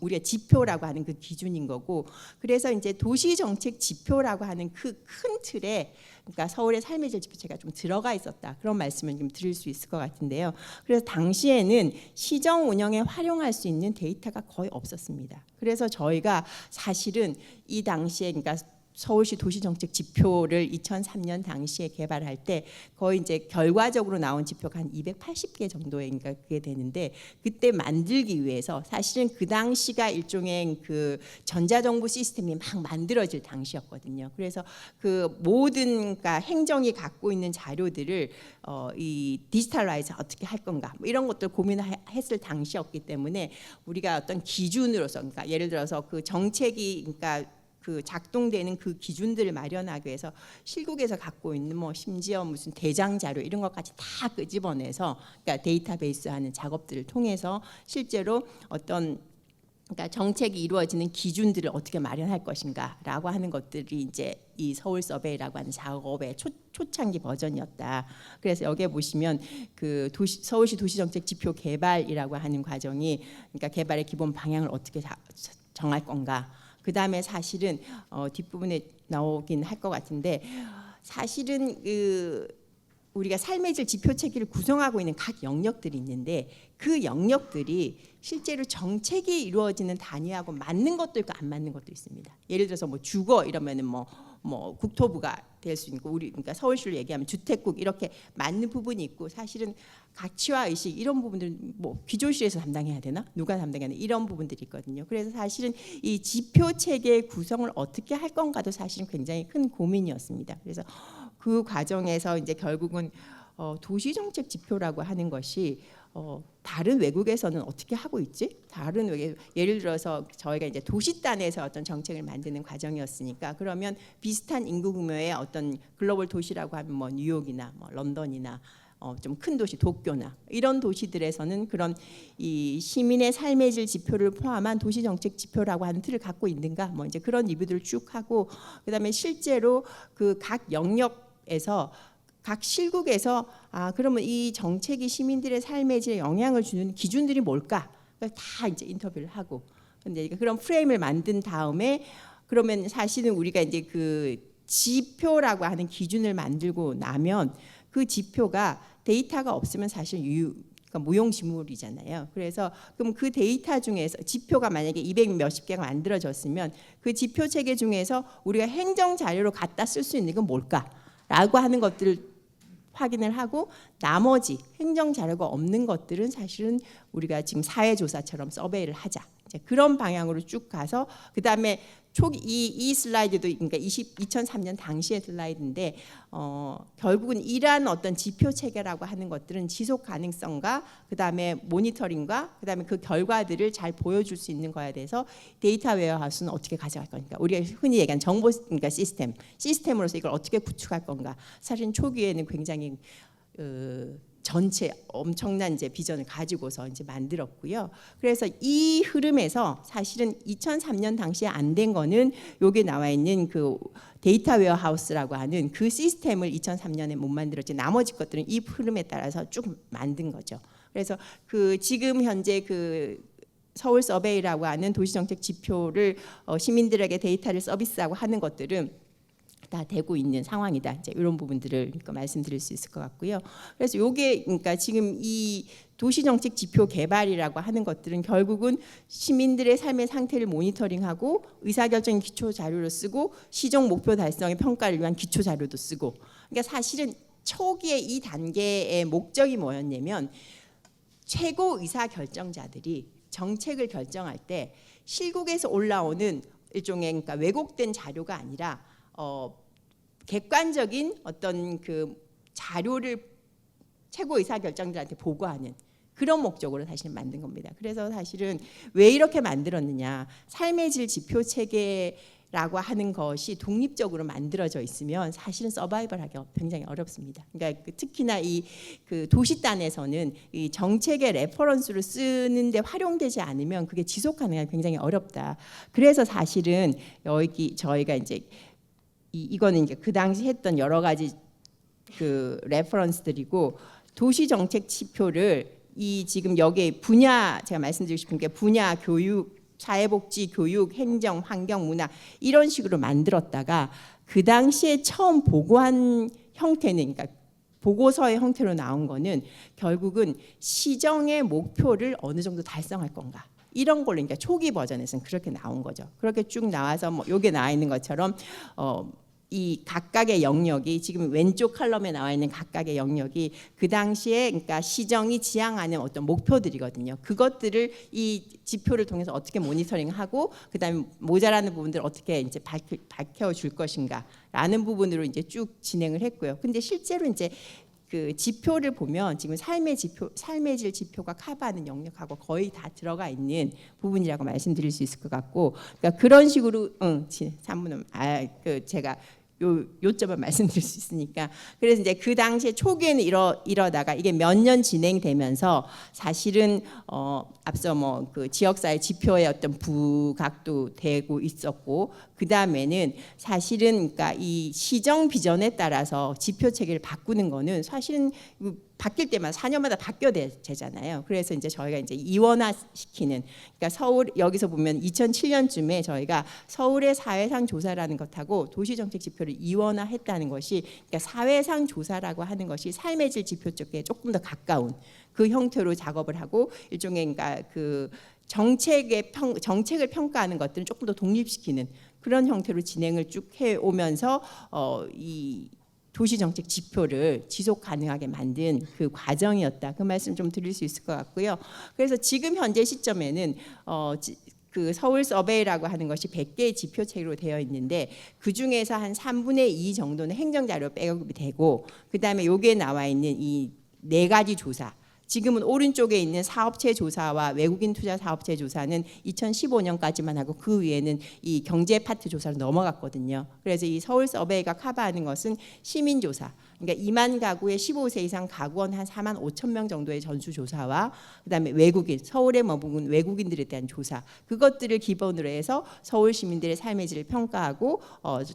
우리가 지표라고 하는 그 기준인 거고, 그래서 이제 도시정책 지표라고 하는 그 큰 틀에, 그러니까 서울의 삶의 질 지표체가 좀 들어가 있었다, 그런 말씀을 좀 드릴 수 있을 것 같은데요. 그래서 당시에는 시정 운영에 활용할 수 있는 데이터가 거의 없었습니다. 그래서 저희가 사실은 이 당시에, 그러니까 서울시 도시정책 지표를 2003년 당시에 개발할 때 거의 이제 결과적으로 나온 지표가 한 280개 정도에 그러니까 그게 되는데, 그때 만들기 위해서 사실은 그 당시가 일종의 그 전자정부 시스템이 막 만들어질 당시였거든요. 그래서 그 모든, 그러니까 행정이 갖고 있는 자료들을 이 디지털라이즈 어떻게 할 건가, 뭐 이런 것들 고민했을 당시였기 때문에 우리가 어떤 기준으로서, 그러니까 예를 들어서 그 정책이, 그러니까 그 작동되는 그 기준들을 마련하기 위해서 실국에서 갖고 있는 뭐 심지어 무슨 대장 자료 이런 것까지 다 끄집어내서, 그러니까 데이터베이스 하는 작업들을 통해서 실제로 어떤, 그러니까 정책이 이루어지는 기준들을 어떻게 마련할 것인가라고 하는 것들이 이제 이 서울 서베이라고 하는 작업의 초창기 버전이었다. 그래서 여기에 보시면 그 서울시 도시정책 지표 개발이라고 하는 과정이, 그러니까 개발의 기본 방향을 어떻게 정할 건가. 그 다음에 사실은 뒷부분에 나오긴 할 것 같은데, 사실은 그 우리가 삶의 질 지표 체계를 구성하고 있는 각 영역들이 있는데, 그 영역들이 실제로 정책이 이루어지는 단위하고 맞는 것도 있고 안 맞는 것도 있습니다. 예를 들어서 뭐 주거 이러면은 뭐 국토부가 될 수 있고, 우리 그러니까 서울시를 얘기하면 주택국, 이렇게 맞는 부분이 있고, 사실은 가치화 의식 이런 부분들 뭐 기조실에서 담당해야 되나, 누가 담당해야 되나, 이런 부분들이 있거든요. 그래서 사실은 이 지표 체계의 구성을 어떻게 할 건가도 사실은 굉장히 큰 고민이었습니다. 그래서 그 과정에서 이제 결국은 도시정책 지표라고 하는 것이 다른 외국에서는 어떻게 하고 있지? 다른 외국, 예를 들어서 저희가 이제 도시단에서 어떤 정책을 만드는 과정이었으니까, 그러면 비슷한 인구 규모의 어떤 글로벌 도시라고 하면 뭐 뉴욕이나 뭐 런던이나 좀 큰 도시 도쿄나 이런 도시들에서는 그런 이 시민의 삶의 질 지표를 포함한 도시정책 지표라고 하는 틀을 갖고 있는가, 뭐 이제 그런 리뷰들을 쭉 하고, 그다음에 실제로 그 각 영역에서 각 실국에서 그러면 이 정책이 시민들의 삶의 질에 영향을 주는 기준들이 뭘까? 다 이제 인터뷰를 하고, 근데 그런 프레임을 만든 다음에, 그러면 사실은 우리가 이제 그 지표라고 하는 기준을 만들고 나면 그 지표가 데이터가 없으면 사실 그러니까 무용지물이잖아요. 그래서 그럼 그 데이터 중에서 지표가 만약에 200 몇십 개가 만들어졌으면 그 지표 체계 중에서 우리가 행정 자료로 갖다 쓸 수 있는 건 뭘까라고 하는 것들을 확인을 하고, 나머지 행정 자료가 없는 것들은 사실은 우리가 지금 사회조사처럼 서베이를 하자, 이제 그런 방향으로 쭉 가서, 그 다음에 이 슬라이드도 그러니까 2003년 당시의 슬라이드인데, 결국은 이러한 어떤 지표 체계라고 하는 것들은 지속 가능성과 그 다음에 모니터링과 그 다음에 그 결과들을 잘 보여줄 수 있는 거에 대해서 데이터 웨어하우스는 어떻게 가져갈 건가, 우리가 흔히 얘기하는 정보, 그러니까 시스템으로서 이걸 어떻게 구축할 건가. 사실 초기에는 굉장히 전체 엄청난 이제 비전을 가지고서 이제 만들었고요. 그래서 이 흐름에서 사실은 2003년 당시에 안 된 거는 여기 나와 있는 그 데이터 웨어하우스라고 하는 그 시스템을 2003년에 못 만들었지, 나머지 것들은 이 흐름에 따라서 쭉 만든 거죠. 그래서 그 지금 현재 그 서울 서베이라고 하는 도시정책 지표를 시민들에게 데이터를 서비스하고 하는 것들은 다 되고 있는 상황이다. 이제 이런 부분들을 그러니까 말씀드릴 수 있을 것 같고요. 그래서 요게 그러니까 지금 이 도시정책 지표 개발이라고 하는 것들은 결국은 시민들의 삶의 상태를 모니터링하고 의사결정 기초 자료로 쓰고 시정 목표 달성의 평가를 위한 기초 자료도 쓰고, 그러니까 사실은 초기에 이 단계의 목적이 뭐였냐면, 최고 의사결정자들이 정책을 결정할 때 실국에서 올라오는 일종의 그러니까 왜곡된 자료가 아니라 객관적인 어떤 그 자료를 최고 의사결정자한테 보고하는 그런 목적으로 사실은 만든 겁니다. 그래서 사실은 왜 이렇게 만들었느냐, 삶의 질 지표 체계의 라고 하는 것이 독립적으로 만들어져 있으면 사실은 서바이벌하기 굉장히 어렵습니다. 그러니까 특히나 이 그 도시단에서는 이 정책의 레퍼런스로 쓰는데 활용되지 않으면 그게 지속 가능하기 굉장히 어렵다. 그래서 사실은 여기 저희가 이제 이거는 이제 그 당시 했던 여러 가지 그 레퍼런스들이고 도시 정책 지표를 이 지금 여기에 분야 제가 말씀드리고 싶은 게 분야 교육 사회복지, 교육, 행정, 환경, 문화 이런 식으로 만들었다가 그 당시에 처음 보고한 형태는 그러니까 보고서의 형태로 나온 거는 결국은 시정의 목표를 어느 정도 달성할 건가 이런 걸로 그러니까 초기 버전에서는 그렇게 나온 거죠. 그렇게 쭉 나와서 뭐 여기에 나와 있는 것처럼 이 각각의 영역이 지금 왼쪽 컬럼에 나와 있는 각각의 영역이 그 당시에 그러니까 시정이 지향하는 어떤 목표들이거든요. 그것들을 이 지표를 통해서 어떻게 모니터링하고 그다음에 모자라는 부분들을 어떻게 이제 밝혀줄 것인가라는 부분으로 이제 쭉 진행을 했고요. 근데 실제로 이제 그 지표를 보면 지금 삶의 질 지표가 커버하는 영역하고 거의 다 들어가 있는 부분이라고 말씀드릴 수 있을 것 같고, 그러니까 그런 식으로 3분은 그 제가 요점을 말씀드릴 수 있으니까 그래서 이제 그 당시에 초기에는 이러다가 이게 몇 년 진행되면서 사실은 앞서 뭐 그 지역사회 지표의 어떤 부각도 되고 있었고 그 다음에는 사실은 그러니까 이 시정 비전에 따라서 지표 체계를 바꾸는 거는 사실은 바뀔 때마다 4년마다 바뀌어야 되잖아요. 그래서 이제 저희가 이제 이원화시키는 그러니까 서울 여기서 보면 2007년쯤에 저희가 서울의 사회상 조사라는 것하고 도시정책 지표를 이원화했다는 것이 그러니까 사회상 조사라고 하는 것이 삶의 질 지표 쪽에 조금 더 가까운 그 형태로 작업을 하고 일종의 그러니까 그 정책을 평가하는 것들은 조금 더 독립시키는 그런 형태로 진행을 쭉 해오면서 이 도시정책 지표를 지속 가능하게 만든 그 과정이었다. 그 말씀 좀 드릴 수 있을 것 같고요. 그래서 지금 현재 시점에는 그 서울 서베이라고 하는 것이 100개의 지표체계로 되어 있는데 그 중에서 한 3분의 2 정도는 행정자료 백업이 되고 그 다음에 여기에 나와 있는 이 4가지 조사 지금은 오른쪽에 있는 사업체 조사와 외국인 투자 사업체 조사는 2015년까지만 하고 그 위에는 이 경제 파트 조사로 넘어갔거든요. 그래서 이 서울 서베이가 커버하는 것은 시민 조사, 그러니까 2만 가구의 15세 이상 가구원 한 4만 5천 명 정도의 전수 조사와 그다음에 외국인, 서울에 머무는 외국인들에 대한 조사 그것들을 기본으로 해서 서울 시민들의 삶의 질을 평가하고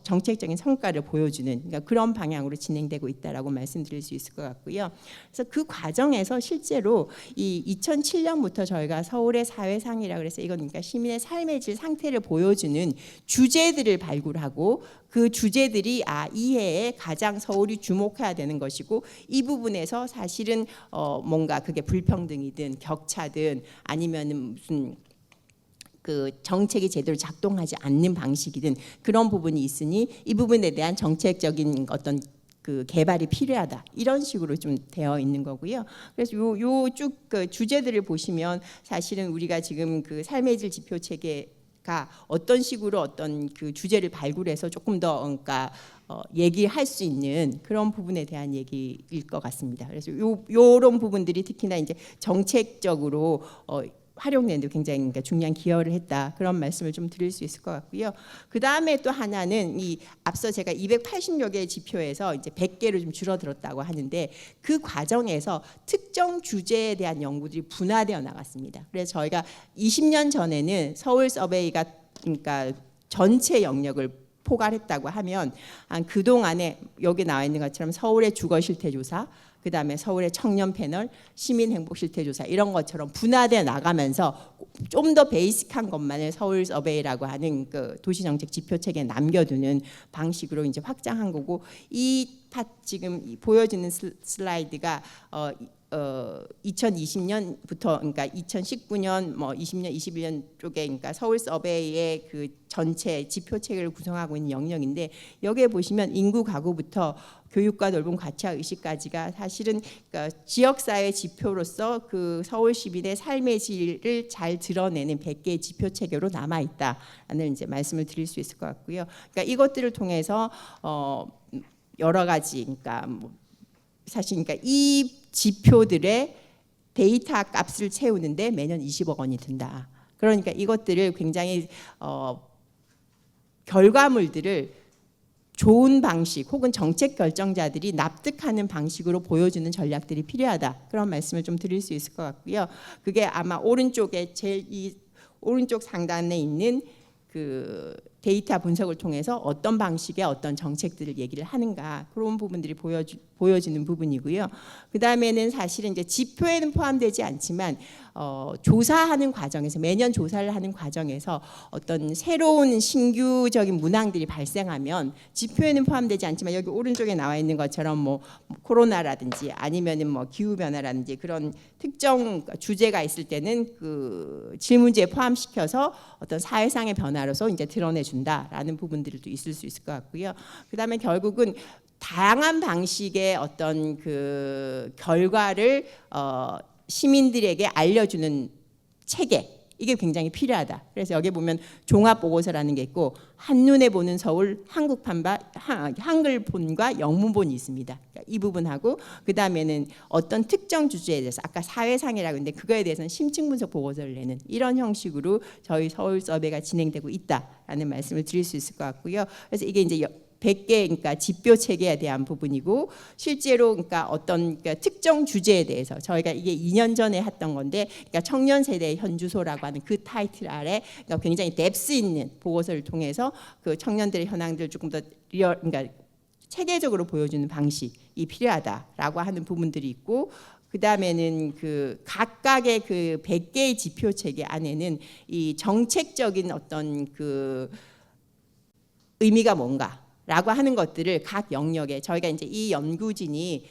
정책적인 성과를 보여주는 그러니까 그런 방향으로 진행되고 있다라고 말씀드릴 수 있을 것 같고요. 그래서 그 과정에서 실제로 이 2007년부터 저희가 서울의 사회상이라고 그래서 이건 그러니까 시민의 삶의 질 상태를 보여주는 주제들을 발굴하고 그 주제들이 이 해에 가장 서울이 주목해야 되는 것이고 이 부분에서 사실은 뭔가 그게 불평등이든 격차든 아니면은 무슨 그 정책이 제대로 작동하지 않는 방식이든 그런 부분이 있으니 이 부분에 대한 정책적인 어떤 그 개발이 필요하다 이런 식으로 좀 되어 있는 거고요. 그래서 요 쭉 그 주제들을 보시면 사실은 우리가 지금 그 삶의 질 지표 체계 어떤 식으로 어떤 그 주제를 발굴해서 조금 더 그러니까 얘기할 수 있는 그런 부분에 대한 얘기일 것 같습니다. 그래서 요런 부분들이 특히나 이제 정책적으로 활용되는데 굉장히 그러니까 중요한 기여를 했다 그런 말씀을 좀 드릴 수 있을 것 같고요. 그 다음에 또 하나는 이 앞서 제가 280여 개의 지표에서 이제 100개로 좀 줄어들었다고 하는데 그 과정에서 특정 주제에 대한 연구들이 분화되어 나갔습니다. 그래서 저희가 20년 전에는 서울 서베이가 그러니까 전체 영역을 포괄했다고 하면 그 동안에 여기 나와 있는 것처럼 서울의 주거 실태 조사 그 다음에 서울의 청년 패널, 시민 행복 실태 조사 이런 것처럼 분화되어 나가면서 좀 더 베이직한 것만을 서울 서베이라고 하는 그 도시정책 지표 체계에 남겨두는 방식으로 이제 확장한 거고 이 지금 보여지는 슬라이드가 2020년부터 그러니까 2019년 뭐 20년 21년 쪽에 그러니까 서울 서베이의 그 전체 지표 체계를 구성하고 있는 영역인데 여기에 보시면 인구 가구부터 교육과 넓은 가치화 의식까지가 사실은 그러니까 지역사회 지표로서 그 서울 시민의 삶의 질을 잘 드러내는 100개의 지표 체계로 남아 있다라는 이제 말씀을 드릴 수 있을 것 같고요. 그러니까 이것들을 통해서 여러 가지 그러니까 뭐 사실 그러니까 이 지표들의 데이터 값을 채우는데 매년 20억 원이 든다. 그러니까 이것들을 굉장히 결과물들을 좋은 방식 혹은 정책 결정자들이 납득하는 방식으로 보여주는 전략들이 필요하다. 그런 말씀을 좀 드릴 수 있을 것 같고요. 그게 아마 오른쪽에 제일 이 오른쪽 상단에 있는 그 데이터 분석을 통해서 어떤 방식의 어떤 정책들을 얘기를 하는가 그런 부분들이 보여지는 부분이고요. 그 다음에는 사실은 이제 지표에는 포함되지 않지만 조사하는 과정에서 매년 조사를 하는 과정에서 어떤 새로운 신규적인 문항들이 발생하면 지표에는 포함되지 않지만 여기 오른쪽에 나와 있는 것처럼 뭐 코로나라든지 아니면은 뭐 기후 변화라든지 그런 특정 주제가 있을 때는 그 질문지에 포함시켜서 어떤 사회상의 변화로서 이제 드러내준다라는 부분들도 있을 수 있을 것 같고요. 그다음에 결국은 다양한 방식의 어떤 그 결과를 시민들에게 알려주는 체계 이게 굉장히 필요하다. 그래서 여기 보면 종합 보고서라는 게 있고 한눈에 보는 서울 한국판과 한글본과 영문본이 있습니다. 그러니까 이 부분하고 그 다음에는 어떤 특정 주제에 대해서 아까 사회상이라고 했는데 그거에 대해서는 심층 분석 보고서를 내는 이런 형식으로 저희 서울 서베이가 진행되고 있다라는 말씀을 드릴 수 있을 것 같고요. 그래서 이게 이제 100개 그러니까 지표 체계에 대한 부분이고 실제로 그러니까 어떤 그러니까 특정 주제에 대해서 저희가 이게 2년 전에 했던 건데 그러니까 청년 세대의 현주소라고 하는 그 타이틀 아래 그러니까 굉장히 뎁스 있는 보고서를 통해서 그 청년들의 현황들을 조금 더 그러니까 체계적으로 보여주는 방식이 필요하다라고 하는 부분들이 있고 그 다음에는 그 각각의 그 100개의 지표 체계 안에는 이 정책적인 어떤 그 의미가 뭔가 라고 하는 것들을 각 영역에 저희가 이제 이 연구진이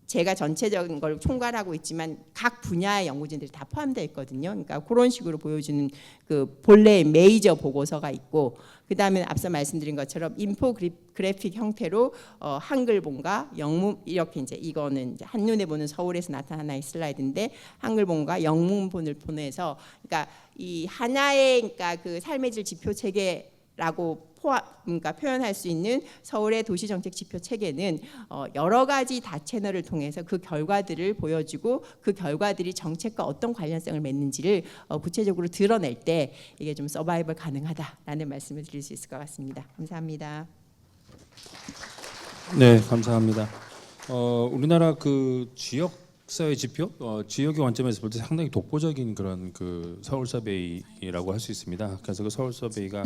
제가 전체적인 걸 총괄하고 있지만 각 분야의 연구진들이 다 포함되어 있거든요. 그러니까 그런 식으로 보여주는 그 본래의 메이저 보고서가 있고 그 다음에 앞서 말씀드린 것처럼 인포그래픽 형태로 한글본과 영문 이렇게 이제 이거는 이제 한눈에 보는 서울에서 나타난 하나의 슬라이드인데 한글본과 영문본을 보내서 그러니까 이 하나의 그러니까 그 삶의 질 지표 체계라고 그러니까 표현할 수 있는 서울의 도시정책 지표 체계는 여러 가지 다채널을 통해서 그 결과들을 보여주고 그 결과들이 정책과 어떤 관련성을 맺는지를 구체적으로 드러낼 때 이게 좀 서바이벌 가능하다라는 말씀을 드릴 수 있을 것 같습니다. 감사합니다. 네, 감사합니다. 우리나라 그 지역 사회 지표, 지역의 관점에서 볼 때 상당히 독보적인 그런 그 서울 서베이라고 할 수 있습니다. 그래서 그 서울 서베이가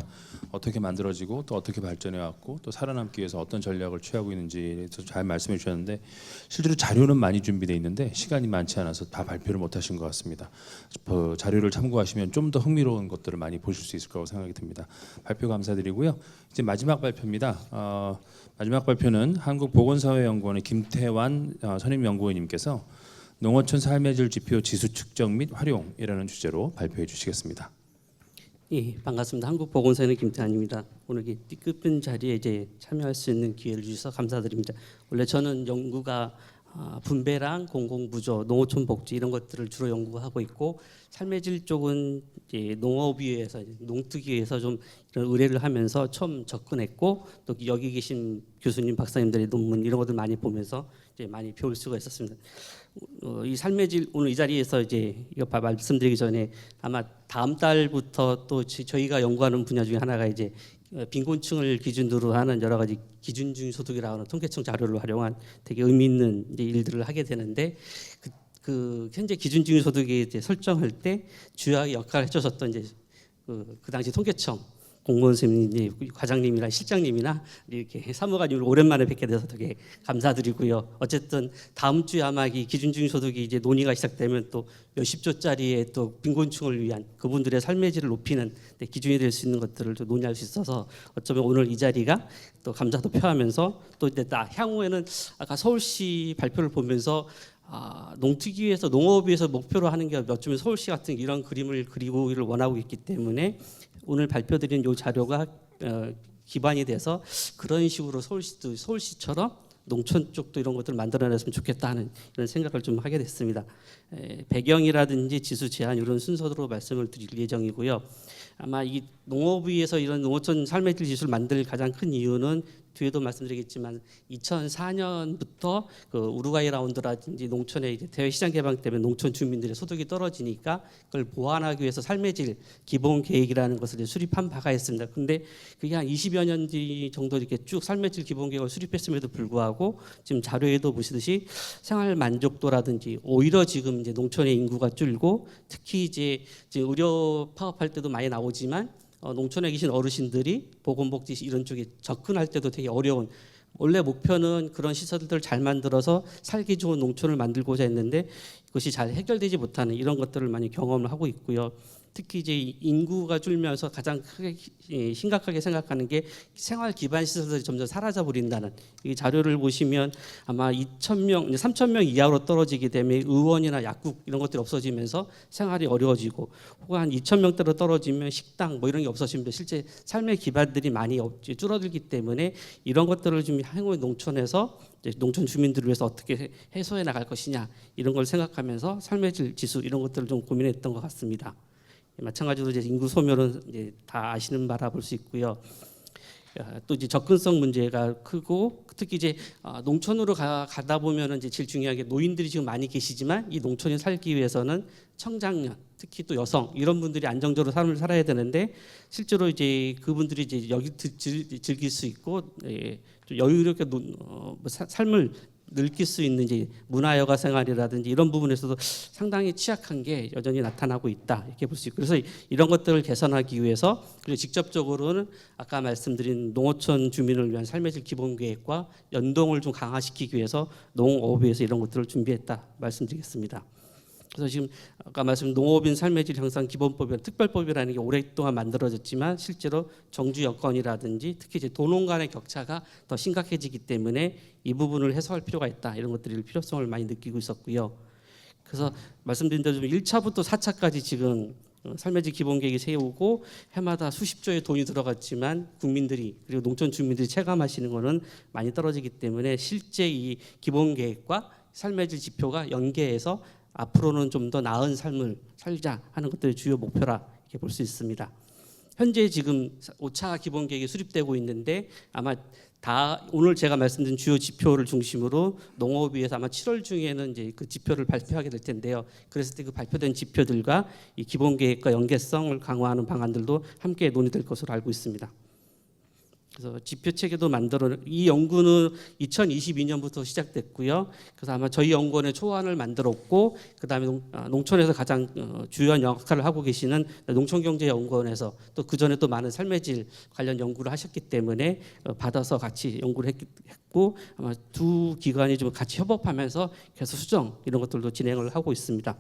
어떻게 만들어지고 또 어떻게 발전해 왔고 또 살아남기 위해서 어떤 전략을 취하고 있는지에 대해서 잘 말씀해 주셨는데 실제로 자료는 많이 준비되어 있는데 시간이 많지 않아서 다 발표를 못 하신 것 같습니다. 자료를 참고하시면 좀 더 흥미로운 것들을 많이 보실 수 있을 거라고 생각이 듭니다. 발표 감사드리고요. 이제 마지막 발표입니다. 마지막 발표는 한국보건사회연구원의 김태환 선임연구원님께서 농어촌 삶의 질 지표 지수 측정 및 활용이라는 주제로 발표해 주시겠습니다. 예, 반갑습니다. 한국보건사회 김태환입니다. 오늘 이 뜻깊은 자리에 이제 참여할 수 있는 기회를 주셔서 감사드립니다. 원래 저는 연구가 분배랑 공공부조, 농어촌 복지 이런 것들을 주로 연구하고 있고 삶의 질 쪽은 이제 농업위에서 농특위에서 좀 이런 의뢰를 하면서 처음 접근했고 또 여기 계신 교수님, 박사님들의 논문 이런 것들 많이 보면서 이제 많이 배울 수가 있었습니다. 이 삶의 질 오늘 이 자리에서 이제 이거 말씀드리기 전에 아마 다음 달부터 또 저희가 연구하는 분야 중에 하나가 이제 빈곤층을 기준으로 하는 여러 가지 기준중 소득이라고 하는 통계청 자료를 활용한 되게 의미 있는 이제 일들을 하게 되는데 그 현재 기준중 소득에 이제 설정할 때 주요하게 역할을 해주셨던 이제 그 당시 통계청 공무원 선생님, 과장님이나 실장님이나 이렇게 사무관님을 오랜만에 뵙게 돼서 되게 감사드리고요. 어쨌든 다음 주에 아마 이 기준중 소득이 이제 논의가 시작되면 또 몇십 조짜리의 또 빈곤층을 위한 그분들의 삶의 질을 높이는 기준이 될 수 있는 것들을 좀 논의할 수 있어서 어쩌면 오늘 이 자리가 또 감사도 표하면서 또 이제 향후에는 아까 서울시 발표를 보면서 농특위에서 농업위에서 목표로 하는 게 어쩌면 서울시 같은 이런 그림을 그리고를 원하고 있기 때문에 오늘 발표드린 이 자료가 기반이 돼서 그런 식으로 서울시처럼 농촌 쪽도 이런 것들을 만들어냈으면 좋겠다 하는 이런 생각을 좀 하게 됐습니다. 배경이라든지 지수 제한 이런 순서로 말씀을 드릴 예정이고요. 아마 이 농업위에서 이런 농어촌 삶의 질 지수를 만들 가장 큰 이유는 뒤에도 말씀드리겠지만 2004년부터 그 우루과이 라운드라든지 농촌의 이제 대외 시장 개방 때문에 농촌 주민들의 소득이 떨어지니까 그걸 보완하기 위해서 삶의 질 기본 계획이라는 것을 이제 수립한 바가 있습니다. 근데 그게 한 20여 년 뒤 정도 이렇게 쭉 삶의 질 기본 계획을 수립했음에도 불구하고 지금 자료에도 보시듯이 생활 만족도라든지 오히려 지금 이제 농촌의 인구가 줄고 특히 이제 지금 의료 파업할 때도 많이 나오지만 농촌에 계신 어르신들이 보건복지 이런 쪽에 접근할 때도 되게 어려운, 원래 목표는 그런 시설들을 잘 만들어서 살기 좋은 농촌을 만들고자 했는데 그것이 잘 해결되지 못하는 이런 것들을 많이 경험을 하고 있고요. 특히 이제 인구가 줄면서 가장 크게 심각하게 생각하는 게 생활 기반 시설들이 점점 사라져 버린다는, 이 자료를 보시면 아마 2,000명, 3,000명 이하로 떨어지게 되면 의원이나 약국 이런 것들이 없어지면서 생활이 어려워지고, 혹은 한 2,000명대로 떨어지면 식당 뭐 이런 게 없어지면 실제 삶의 기반들이 많이 줄어들기 때문에 이런 것들을 좀 향후 농촌에서 농촌 주민들을 위해서 어떻게 해소해 나갈 것이냐 이런 걸 생각하면서 삶의 질 지수 이런 것들을 좀 고민했던 것 같습니다. 마찬가지로 이제 인구 소멸은 이제 다 아시는 바라 볼 수 있고요. 또 이제 접근성 문제가 크고, 특히 이제 농촌으로 가다 보면은 이제 제일 중요한 게 노인들이 지금 많이 계시지만 이 농촌에 살기 위해서는 청장년, 특히 또 여성 이런 분들이 안정적으로 삶을 살아야 되는데 실제로 이제 그분들이 이제 여기 즐길 수 있고 좀 여유롭게 삶을 느낄 수 있는 이제 문화여가 생활이라든지 이런 부분에서도 상당히 취약한 게 여전히 나타나고 있다 이렇게 볼 수 있고, 그래서 이런 것들을 개선하기 위해서 그리고 직접적으로는 아까 말씀드린 농어촌 주민을 위한 삶의 질 기본 계획과 연동을 좀 강화시키기 위해서 농업위에서 이런 것들을 준비했다 말씀드리겠습니다. 그래서 지금 아까 말씀 농업인 삶의 질 향상 기본법이나 특별법이라는 게 오랫동안 만들어졌지만 실제로 정주 여건이라든지 특히 이제 도농 간의 격차가 더 심각해지기 때문에 이 부분을 해소할 필요가 있다 이런 것들이 필요성을 많이 느끼고 있었고요. 그래서 말씀드린 대로 1차부터 4차까지 지금 삶의 질 기본 계획이 세우고 해마다 수십조의 돈이 들어갔지만 국민들이 그리고 농촌 주민들이 체감하시는 거는 많이 떨어지기 때문에 실제 이 기본 계획과 삶의 질 지표가 연계해서 앞으로는 좀 더 나은 삶을 살자 하는 것들이 주요 목표라 이렇게 볼 수 있습니다. 현재 지금 5차 기본 계획이 수립되고 있는데 아마 다 오늘 제가 말씀드린 주요 지표를 중심으로 농업위에서 아마 7월 중에는 이제 그 지표를 발표하게 될 텐데요. 그랬을 때 그 발표된 지표들과 이 기본 계획과 연계성을 강화하는 방안들도 함께 논의될 것으로 알고 있습니다. 그래서 지표 체계도 만들어, 이 연구는 2022년부터 시작됐고요. 그래서 아마 저희 연구원의 초안을 만들었고, 그다음에 농촌에서 가장 주요한 역할을 하고 계시는 농촌경제연구원에서 또 그 전에 또 많은 삶의 질 관련 연구를 하셨기 때문에 받아서 같이 연구를 했고, 아마 두 기관이 좀 같이 협업하면서 계속 수정 이런 것들도 진행을 하고 있습니다.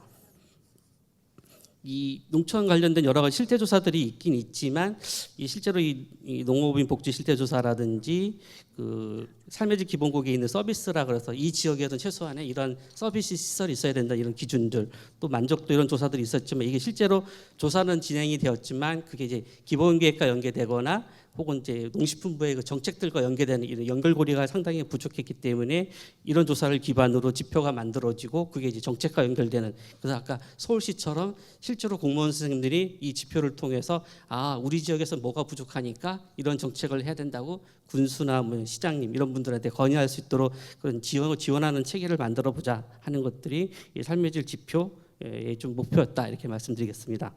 이 농촌 관련된 여러 가지 실태 조사들이 있긴 있지만 이 실제로 이 농업인 복지 실태 조사라든지 그 삶의 질 기본국에 있는 서비스라 그래서 이 지역에는 최소한의 이런 서비스 시설이 있어야 된다 이런 기준들, 또 만족도 이런 조사들이 있었지만 이게 실제로 조사는 진행이 되었지만 그게 이제 기본 계획과 연계되거나 혹은 이제 농식품부의 그 정책들과 연계되는 이런 연결고리가 상당히 부족했기 때문에 이런 조사를 기반으로 지표가 만들어지고 그게 이제 정책과 연결되는, 그래서 아까 서울시처럼 실제로 공무원 선생님들이 이 지표를 통해서 우리 지역에서 뭐가 부족하니까 이런 정책을 해야 된다고 군수나 뭐 시장님 이런 분들한테 건의할 수 있도록 그런 지원하는 체계를 만들어 보자 하는 것들이 이 삶의 질 지표의 좀 목표였다 이렇게 말씀드리겠습니다.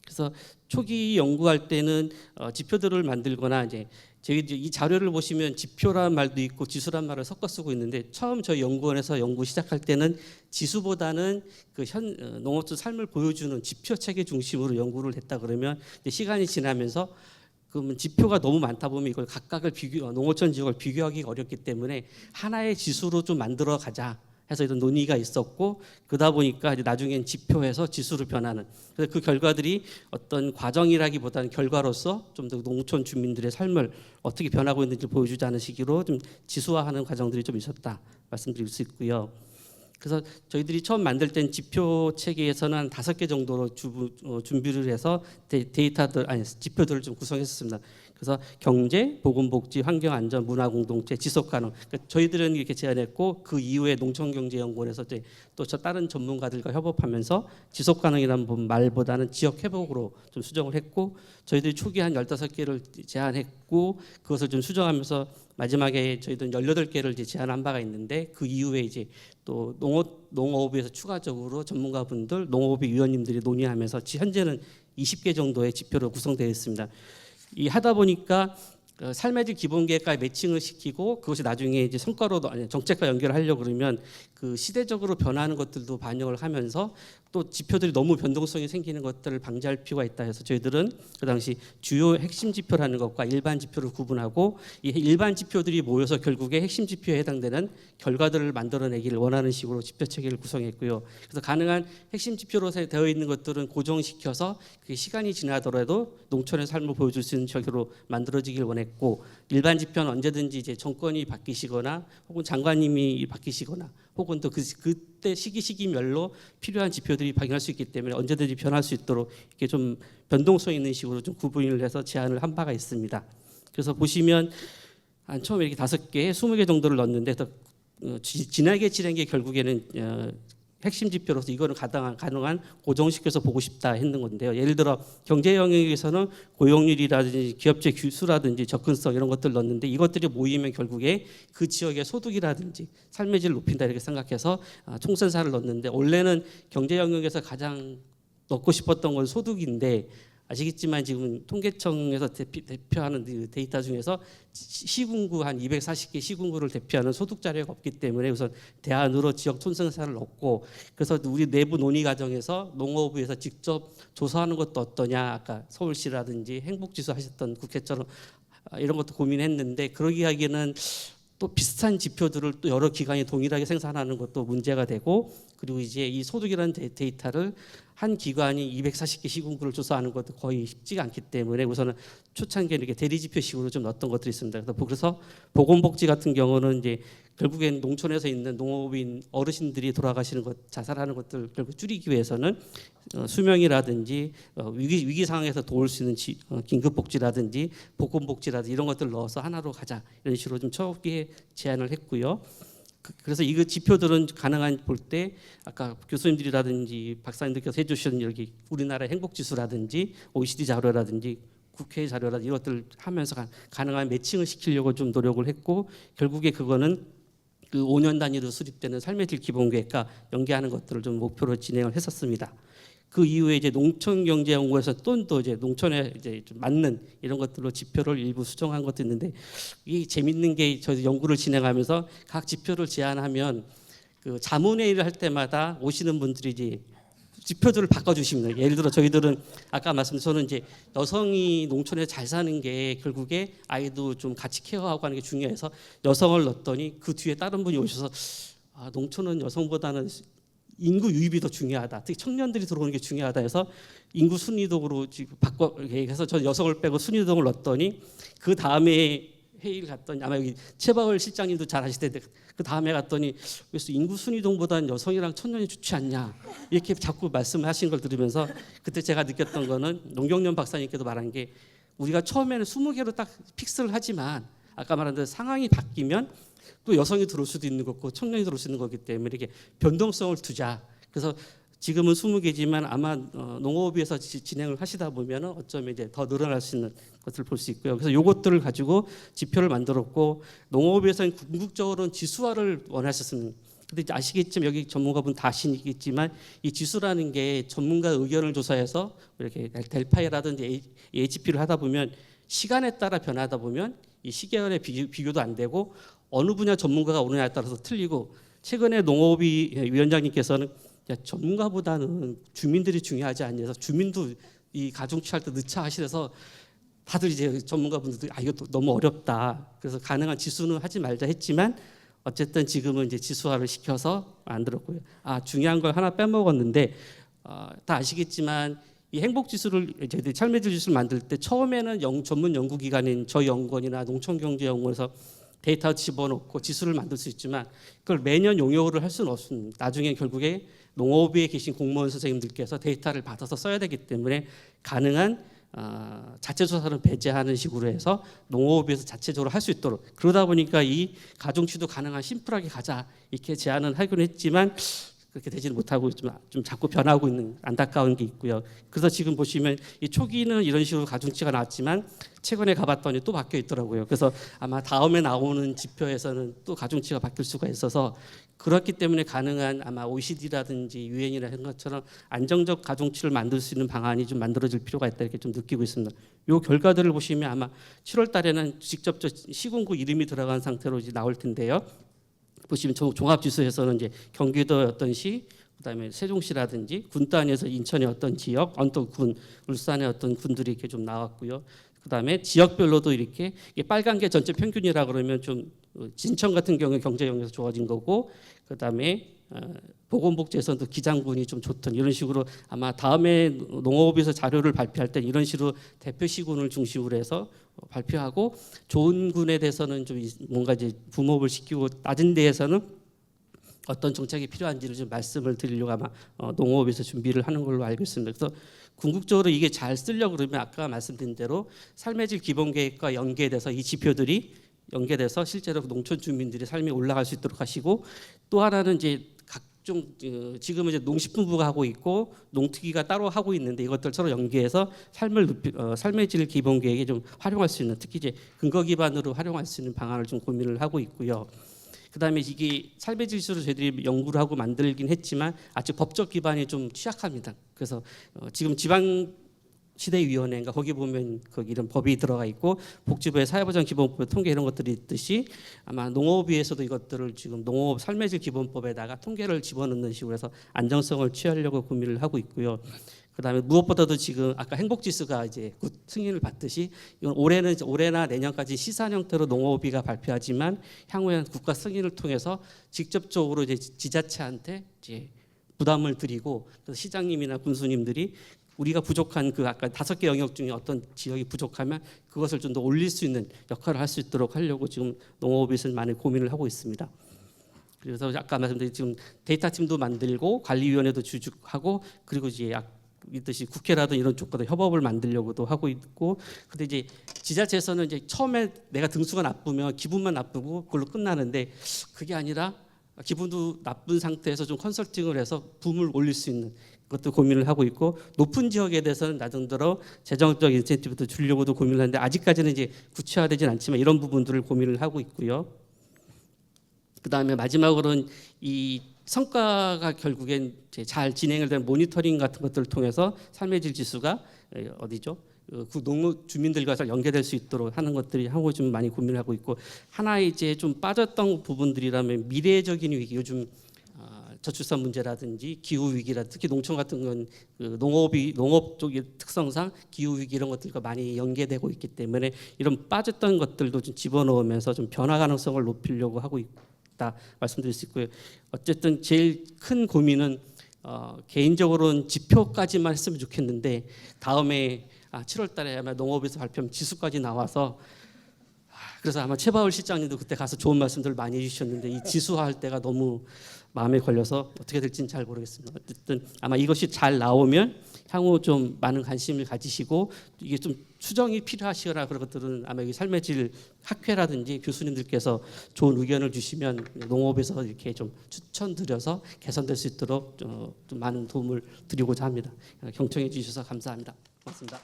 그래서 초기 연구할 때는 지표들을 만들거나 이제 이 자료를 보시면 지표란 말도 있고 지수란 말을 섞어 쓰고 있는데 처음 저희 연구원에서 연구 시작할 때는 지수보다는 그 농업주 삶을 보여주는 지표 체계 중심으로 연구를 했다 그러면 시간이 지나면서 그러면 지표가 너무 많다 보면 이걸 각각을 농어촌 지역을 비교하기가 어렵기 때문에 하나의 지수로 좀 만들어 가자 해서 이런 논의가 있었고, 그러다 보니까 이제 나중엔 지표에서 지수로 변하는, 그래서 그 결과들이 어떤 과정이라기보다는 결과로서 좀 더 농촌 주민들의 삶을 어떻게 변하고 있는지 보여주자는 시기로 좀 지수화하는 과정들이 좀 있었다 말씀드릴 수 있고요. 그래서 저희들이 처음 만들 땐 지표 체계에서는 한 5개 정도로 준비를 해서 지표들을 좀 구성했었습니다. 그래서 경제, 보건복지, 환경안전, 문화공동체, 지속가능. 그러니까 저희들은 이렇게 제안했고 그 이후에 농촌경제연구원에서 또 저 다른 전문가들과 협업하면서 지속가능이라는 말보다는 지역회복으로 좀 수정을 했고 저희들이 초기 한 15개를 제안했고 그것을 좀 수정하면서 마지막에 저희들은 18개를 이제 제안한 바가 있는데 그 이후에 이제 또 농어업에서 추가적으로 전문가분들, 농어업의 위원님들이 논의하면서 현재는 20개 정도의 지표로 구성되어 있습니다. 이 하다 보니까 삶의 질 기본계획과 매칭을 시키고 그것이 나중에 이제 성과로 정책과 연결하려고 그러면 그 시대적으로 변하는 것들도 반영을 하면서 또 지표들이 너무 변동성이 생기는 것들을 방지할 필요가 있다 해서 저희들은 그 당시 주요 핵심 지표라는 것과 일반 지표를 구분하고 이 일반 지표들이 모여서 결국에 핵심 지표에 해당되는 결과들을 만들어내기를 원하는 식으로 지표 체계를 구성했고요. 그래서 가능한 핵심 지표로 되어 있는 것들은 고정시켜서 그 시간이 지나더라도 농촌의 삶을 보여줄 수 있는 체계로 만들어지길 원했고 일반 지표는 언제든지 이제 정권이 바뀌시거나 혹은 장관님이 바뀌시거나 혹은 또 그때 시기별로 필요한 지표들이 발견할 수 있기 때문에 언제든지 변할 수 있도록 이렇게 좀 변동성 있는 식으로 좀 구분을 해서 제안을 한 바가 있습니다. 그래서 보시면 한 처음에 이렇게 5개, 20개 정도를 넣었는데 더 진하게 칠한 게 결국에는 핵심 지표로서 이거는 가능한 고정시켜서 보고 싶다 했는 건데요. 예를 들어 경제 영역에서는 고용률이라든지 기업체 규수라든지 접근성 이런 것들 넣었는데 이것들이 모이면 결국에 그 지역의 소득이라든지 삶의 질을 높인다 이렇게 생각해서 총선사를 넣었는데 원래는 경제 영역에서 가장 넣고 싶었던 건 소득인데 아시겠지만 지금 통계청에서 대표하는 데이터 중에서 시군구 한 240개 시군구를 대표하는 소득 자료가 없기 때문에 우선 대안으로 지역 촌생사를 넣고 그래서 우리 내부 논의 과정에서 농어부에서 직접 조사하는 것도 어떠냐 아까 서울시라든지 행복지수 하셨던 국회처럼 이런 것도 고민했는데 그러기 하기에는 또 비슷한 지표들을 또 여러 기관이 동일하게 생산하는 것도 문제가 되고 그리고 이제 이 소득이라는 데이터를 한 기관이 240개 시군구를 조사하는 것도 거의 쉽지가 않기 때문에 우선은 초창기에 이렇게 대리지표식으로 좀 넣었던 것들이 있습니다. 그래서 보건복지 같은 경우는 이제 결국엔 농촌에서 있는 농업인 어르신들이 돌아가시는 것, 자살하는 것들 결국 줄이기 위해서는 수명이라든지 위기 상황에서 도울 수 있는 긴급복지라든지 보건복지라든지 이런 것들을 넣어서 하나로 가자 이런 식으로 좀 초기에 제안을 했고요. 그래서 이 지표들은 가능한 볼 때 아까 교수님들이라든지 박사님들께서 해주신 여기 우리나라 행복지수라든지 OECD 자료라든지 국회 자료라든지 이것들 하면서 가능한 매칭을 시키려고 좀 노력을 했고 결국에 그거는 그 5년 단위로 수립되는 삶의 질 기본계획과 연계하는 것들을 좀 목표로 진행을 했었습니다. 그 이후에 이제 농촌경제연구에서 또 이제 농촌에 이제 좀 맞는 이런 것들로 지표를 일부 수정한 것도 있는데 이 재밌는 게 저희 연구를 진행하면서 각 지표를 제안하면 그 자문회의를 할 때마다 오시는 분들이 이제 지표들을 바꿔주십니다. 예를 들어 저희들은 아까 말씀드린 저는 이제 여성이 농촌에 잘 사는 게 결국에 아이도 좀 같이 케어하고 하는 게 중요해서 여성을 넣었더니 그 뒤에 다른 분이 오셔서 농촌은 여성보다는 인구 유입이 더 중요하다. 특히 청년들이 들어오는 게 중요하다 해서 인구 순이동으로 지금 해서 저 여성을 빼고 순이동을 넣었더니 그 다음에 회의를 갔더니 아마 여기 최박을 실장님도 잘 아실 텐데 그 다음에 갔더니 그래서 인구 순이동보다는 여성이랑 청년이 좋지 않냐 이렇게 자꾸 말씀하신 걸 들으면서 그때 제가 느꼈던 거는 농경련 박사님께도 말한 게 우리가 처음에는 20개로 딱 픽스를 하지만 아까 말한 대로 상황이 바뀌면 또 여성이 들어올 수도 있는 거고 청년이 들어올 수 있는 거기 때문에 이렇게 변동성을 두자. 그래서 지금은 20개지만 아마 농업위에서 진행을 하시다 보면 어쩌면 이제 더 늘어날 수 있는 것을 볼 수 있고요. 그래서 이것들을 가지고 지표를 만들었고 농업위에서는 궁극적으로는 지수화를 원하셨습니다. 근데 이제 아시겠지만 여기 전문가분 다 아시겠지만 이 지수라는 게 전문가 의견을 조사해서 이렇게 델파이라든지 HP를 하다 보면 시간에 따라 변하다 보면 이 시계열의 비교도 안 되고 어느 분야 전문가가 오느냐에 따라서 틀리고 최근에 농업위 위원장님께서는 야, 전문가보다는 주민들이 중요하지 않냐 해서 주민도 이 가중치할 때 늦차 하시면서 다들 이제 전문가분들도 이것도 너무 어렵다. 그래서 가능한 지수는 하지 말자 했지만 어쨌든 지금은 이제 지수화를 시켜서 만들었고요. 중요한 걸 하나 빼먹었는데 다 아시겠지만 이 행복지수를 저희들이 삶의 질 지수를 만들 때 처음에는 전문 연구기관인 저희 연구원이나 농촌경제연구원에서 데이터 집어넣고 지수를 만들 수 있지만 그걸 매년 용역을 할 수는 없습니다. 나중에 결국에 농업위에 계신 공무원 선생님들께서 데이터를 받아서 써야 되기 때문에 가능한 자체 조사를 배제하는 식으로 해서 농업에서 자체적으로 할 수 있도록 그러다 보니까 이 가중치도 가능한 심플하게 가자 이렇게 제안을 하긴 했지만 그렇게 되지는 못하고 좀 자꾸 변하고 있는 안타까운 게 있고요. 그래서 지금 보시면 이 초기는 이런 식으로 가중치가 나왔지만 최근에 가봤더니 또 바뀌어 있더라고요. 그래서 아마 다음에 나오는 지표에서는 또 가중치가 바뀔 수가 있어서 그렇기 때문에 가능한 아마 OECD라든지 유엔이나 이런 것처럼 안정적 가중치를 만들 수 있는 방안이 좀 만들어질 필요가 있다 이렇게 좀 느끼고 있습니다. 이 결과들을 보시면 아마 7월 달에는 직접 시군구 이름이 들어간 상태로 이제 나올 텐데요. 보시면 종합지수에서는 이제 경기도의 어떤 시, 그다음에 세종시라든지 군 단위에서 인천의 어떤 지역, 언덕군, 울산의 어떤 군들이 이렇게 좀 나왔고요. 그다음에 지역별로도 이렇게 이게 빨간 게 전체 평균이라 그러면 좀 진천 같은 경우에 경제 영역에서 좋아진 거고, 그다음에 보건복지에서도 기장군이 좀 좋던 이런 식으로 아마 다음에 농업에서 자료를 발표할 때 이런 식으로 대표 시군을 중심으로 해서 발표하고 좋은 군에 대해서는 좀 뭔가 이제 붐업을 시키고 낮은 데에서는 어떤 정책이 필요한지를 좀 말씀을 드리려고 아마 농업에서 준비를 하는 걸로 알고 있습니다. 그래서 궁극적으로 이게 잘 쓰려고 그러면 아까 말씀드린 대로 삶의 질 기본 계획과 연계돼서 이 지표들이 연계돼서 실제로 농촌 주민들의 삶이 올라갈 수 있도록 하시고, 또 하나는 이제 각종 지금은 이제 농식품부가 하고 있고 농특위가 따로 하고 있는데 이것들 서로 연계해서 삶의 질 기본 계획에 좀 활용할 수 있는, 특히 이제 근거 기반으로 활용할 수 있는 방안을 좀 고민을 하고 있고요. 그다음에 이게 삶의 질서를 저희들이 연구를 하고 만들긴 했지만 아직 법적 기반이 좀 취약합니다. 그래서 지금 지방시대위원회인가 거기 보면 거기 이런 법이 들어가 있고 복지부의 사회보장 기본법 통계 이런 것들이 있듯이 아마 농업위에서도 이것들을 지금 농업 삶의 질 기본법에다가 통계를 집어넣는 식으로 해서 안정성을 취하려고 고민을 하고 있고요. 그다음에 무엇보다도 지금 아까 행복지수가 이제 곧 승인을 받듯이 이건 올해나 내년까지 시산 형태로 농업위가 발표하지만 향후에는 국가 승인을 통해서 직접적으로 이제 지자체한테 이제 부담을 드리고, 그래서 시장님이나 군수님들이 우리가 부족한 그 아까 5개 영역 중에 어떤 지역이 부족하면 그것을 좀 더 올릴 수 있는 역할을 할 수 있도록 하려고 지금 농업위에서 많이 고민을 하고 있습니다. 그래서 아까 말씀드린 지금 데이터 팀도 만들고 관리위원회도 주축하고 그리고 이제 있듯이 국회라든 이런 쪽과도 협업을 만들려고도 하고 있고, 근데 이제 지자체에서는 이제 처음에 내가 등수가 나쁘면 기분만 나쁘고 그걸로 끝나는데 그게 아니라 기분도 나쁜 상태에서 좀 컨설팅을 해서 붐을 올릴 수 있는 것도 고민을 하고 있고, 높은 지역에 대해서는 나름대로 재정적 인센티브도 주려고도 고민을 하는데 아직까지는 이제 구체화되진 않지만 이런 부분들을 고민을 하고 있고요. 그다음에 마지막으로는 이 성과가 결국엔 잘 진행을 된 모니터링 같은 것들을 통해서 삶의 질 지수가 어디죠? 그 농업 주민들과 잘 연계될 수 있도록 하는 것들이 하고 좀 많이 고민을 하고 있고, 하나 이제 좀 빠졌던 부분들이라면 미래적인 위기, 요즘 저출산 문제라든지 기후 위기라 특히 농촌 같은 건 그 농업 쪽의 특성상 기후 위기 이런 것들과 많이 연계되고 있기 때문에 이런 빠졌던 것들도 좀 집어넣으면서 좀 변화 가능성을 높이려고 하고 있다 말씀드릴 수 있고요. 어쨌든 제일 큰 고민은 개인적으로는 지표까지만 했으면 좋겠는데 다음에 7월 달에 아마 농업에서 발표하면 지수까지 나와서, 그래서 아마 최바울 실장님도 그때 가서 좋은 말씀들 많이 해주셨는데 이 지수화할 때가 너무 마음에 걸려서 어떻게 될지는 잘 모르겠습니다. 어쨌든 아마 이것이 잘 나오면 향후 좀 많은 관심을 가지시고 이게 좀 수정이 필요하시거나 그런 것들은 아마 이 삶의 질 학회라든지 교수님들께서 좋은 의견을 주시면 농업에서 이렇게 좀 추천드려서 개선될 수 있도록 좀 많은 도움을 드리고자 합니다. 경청해 주셔서 감사합니다. 고맙습니다.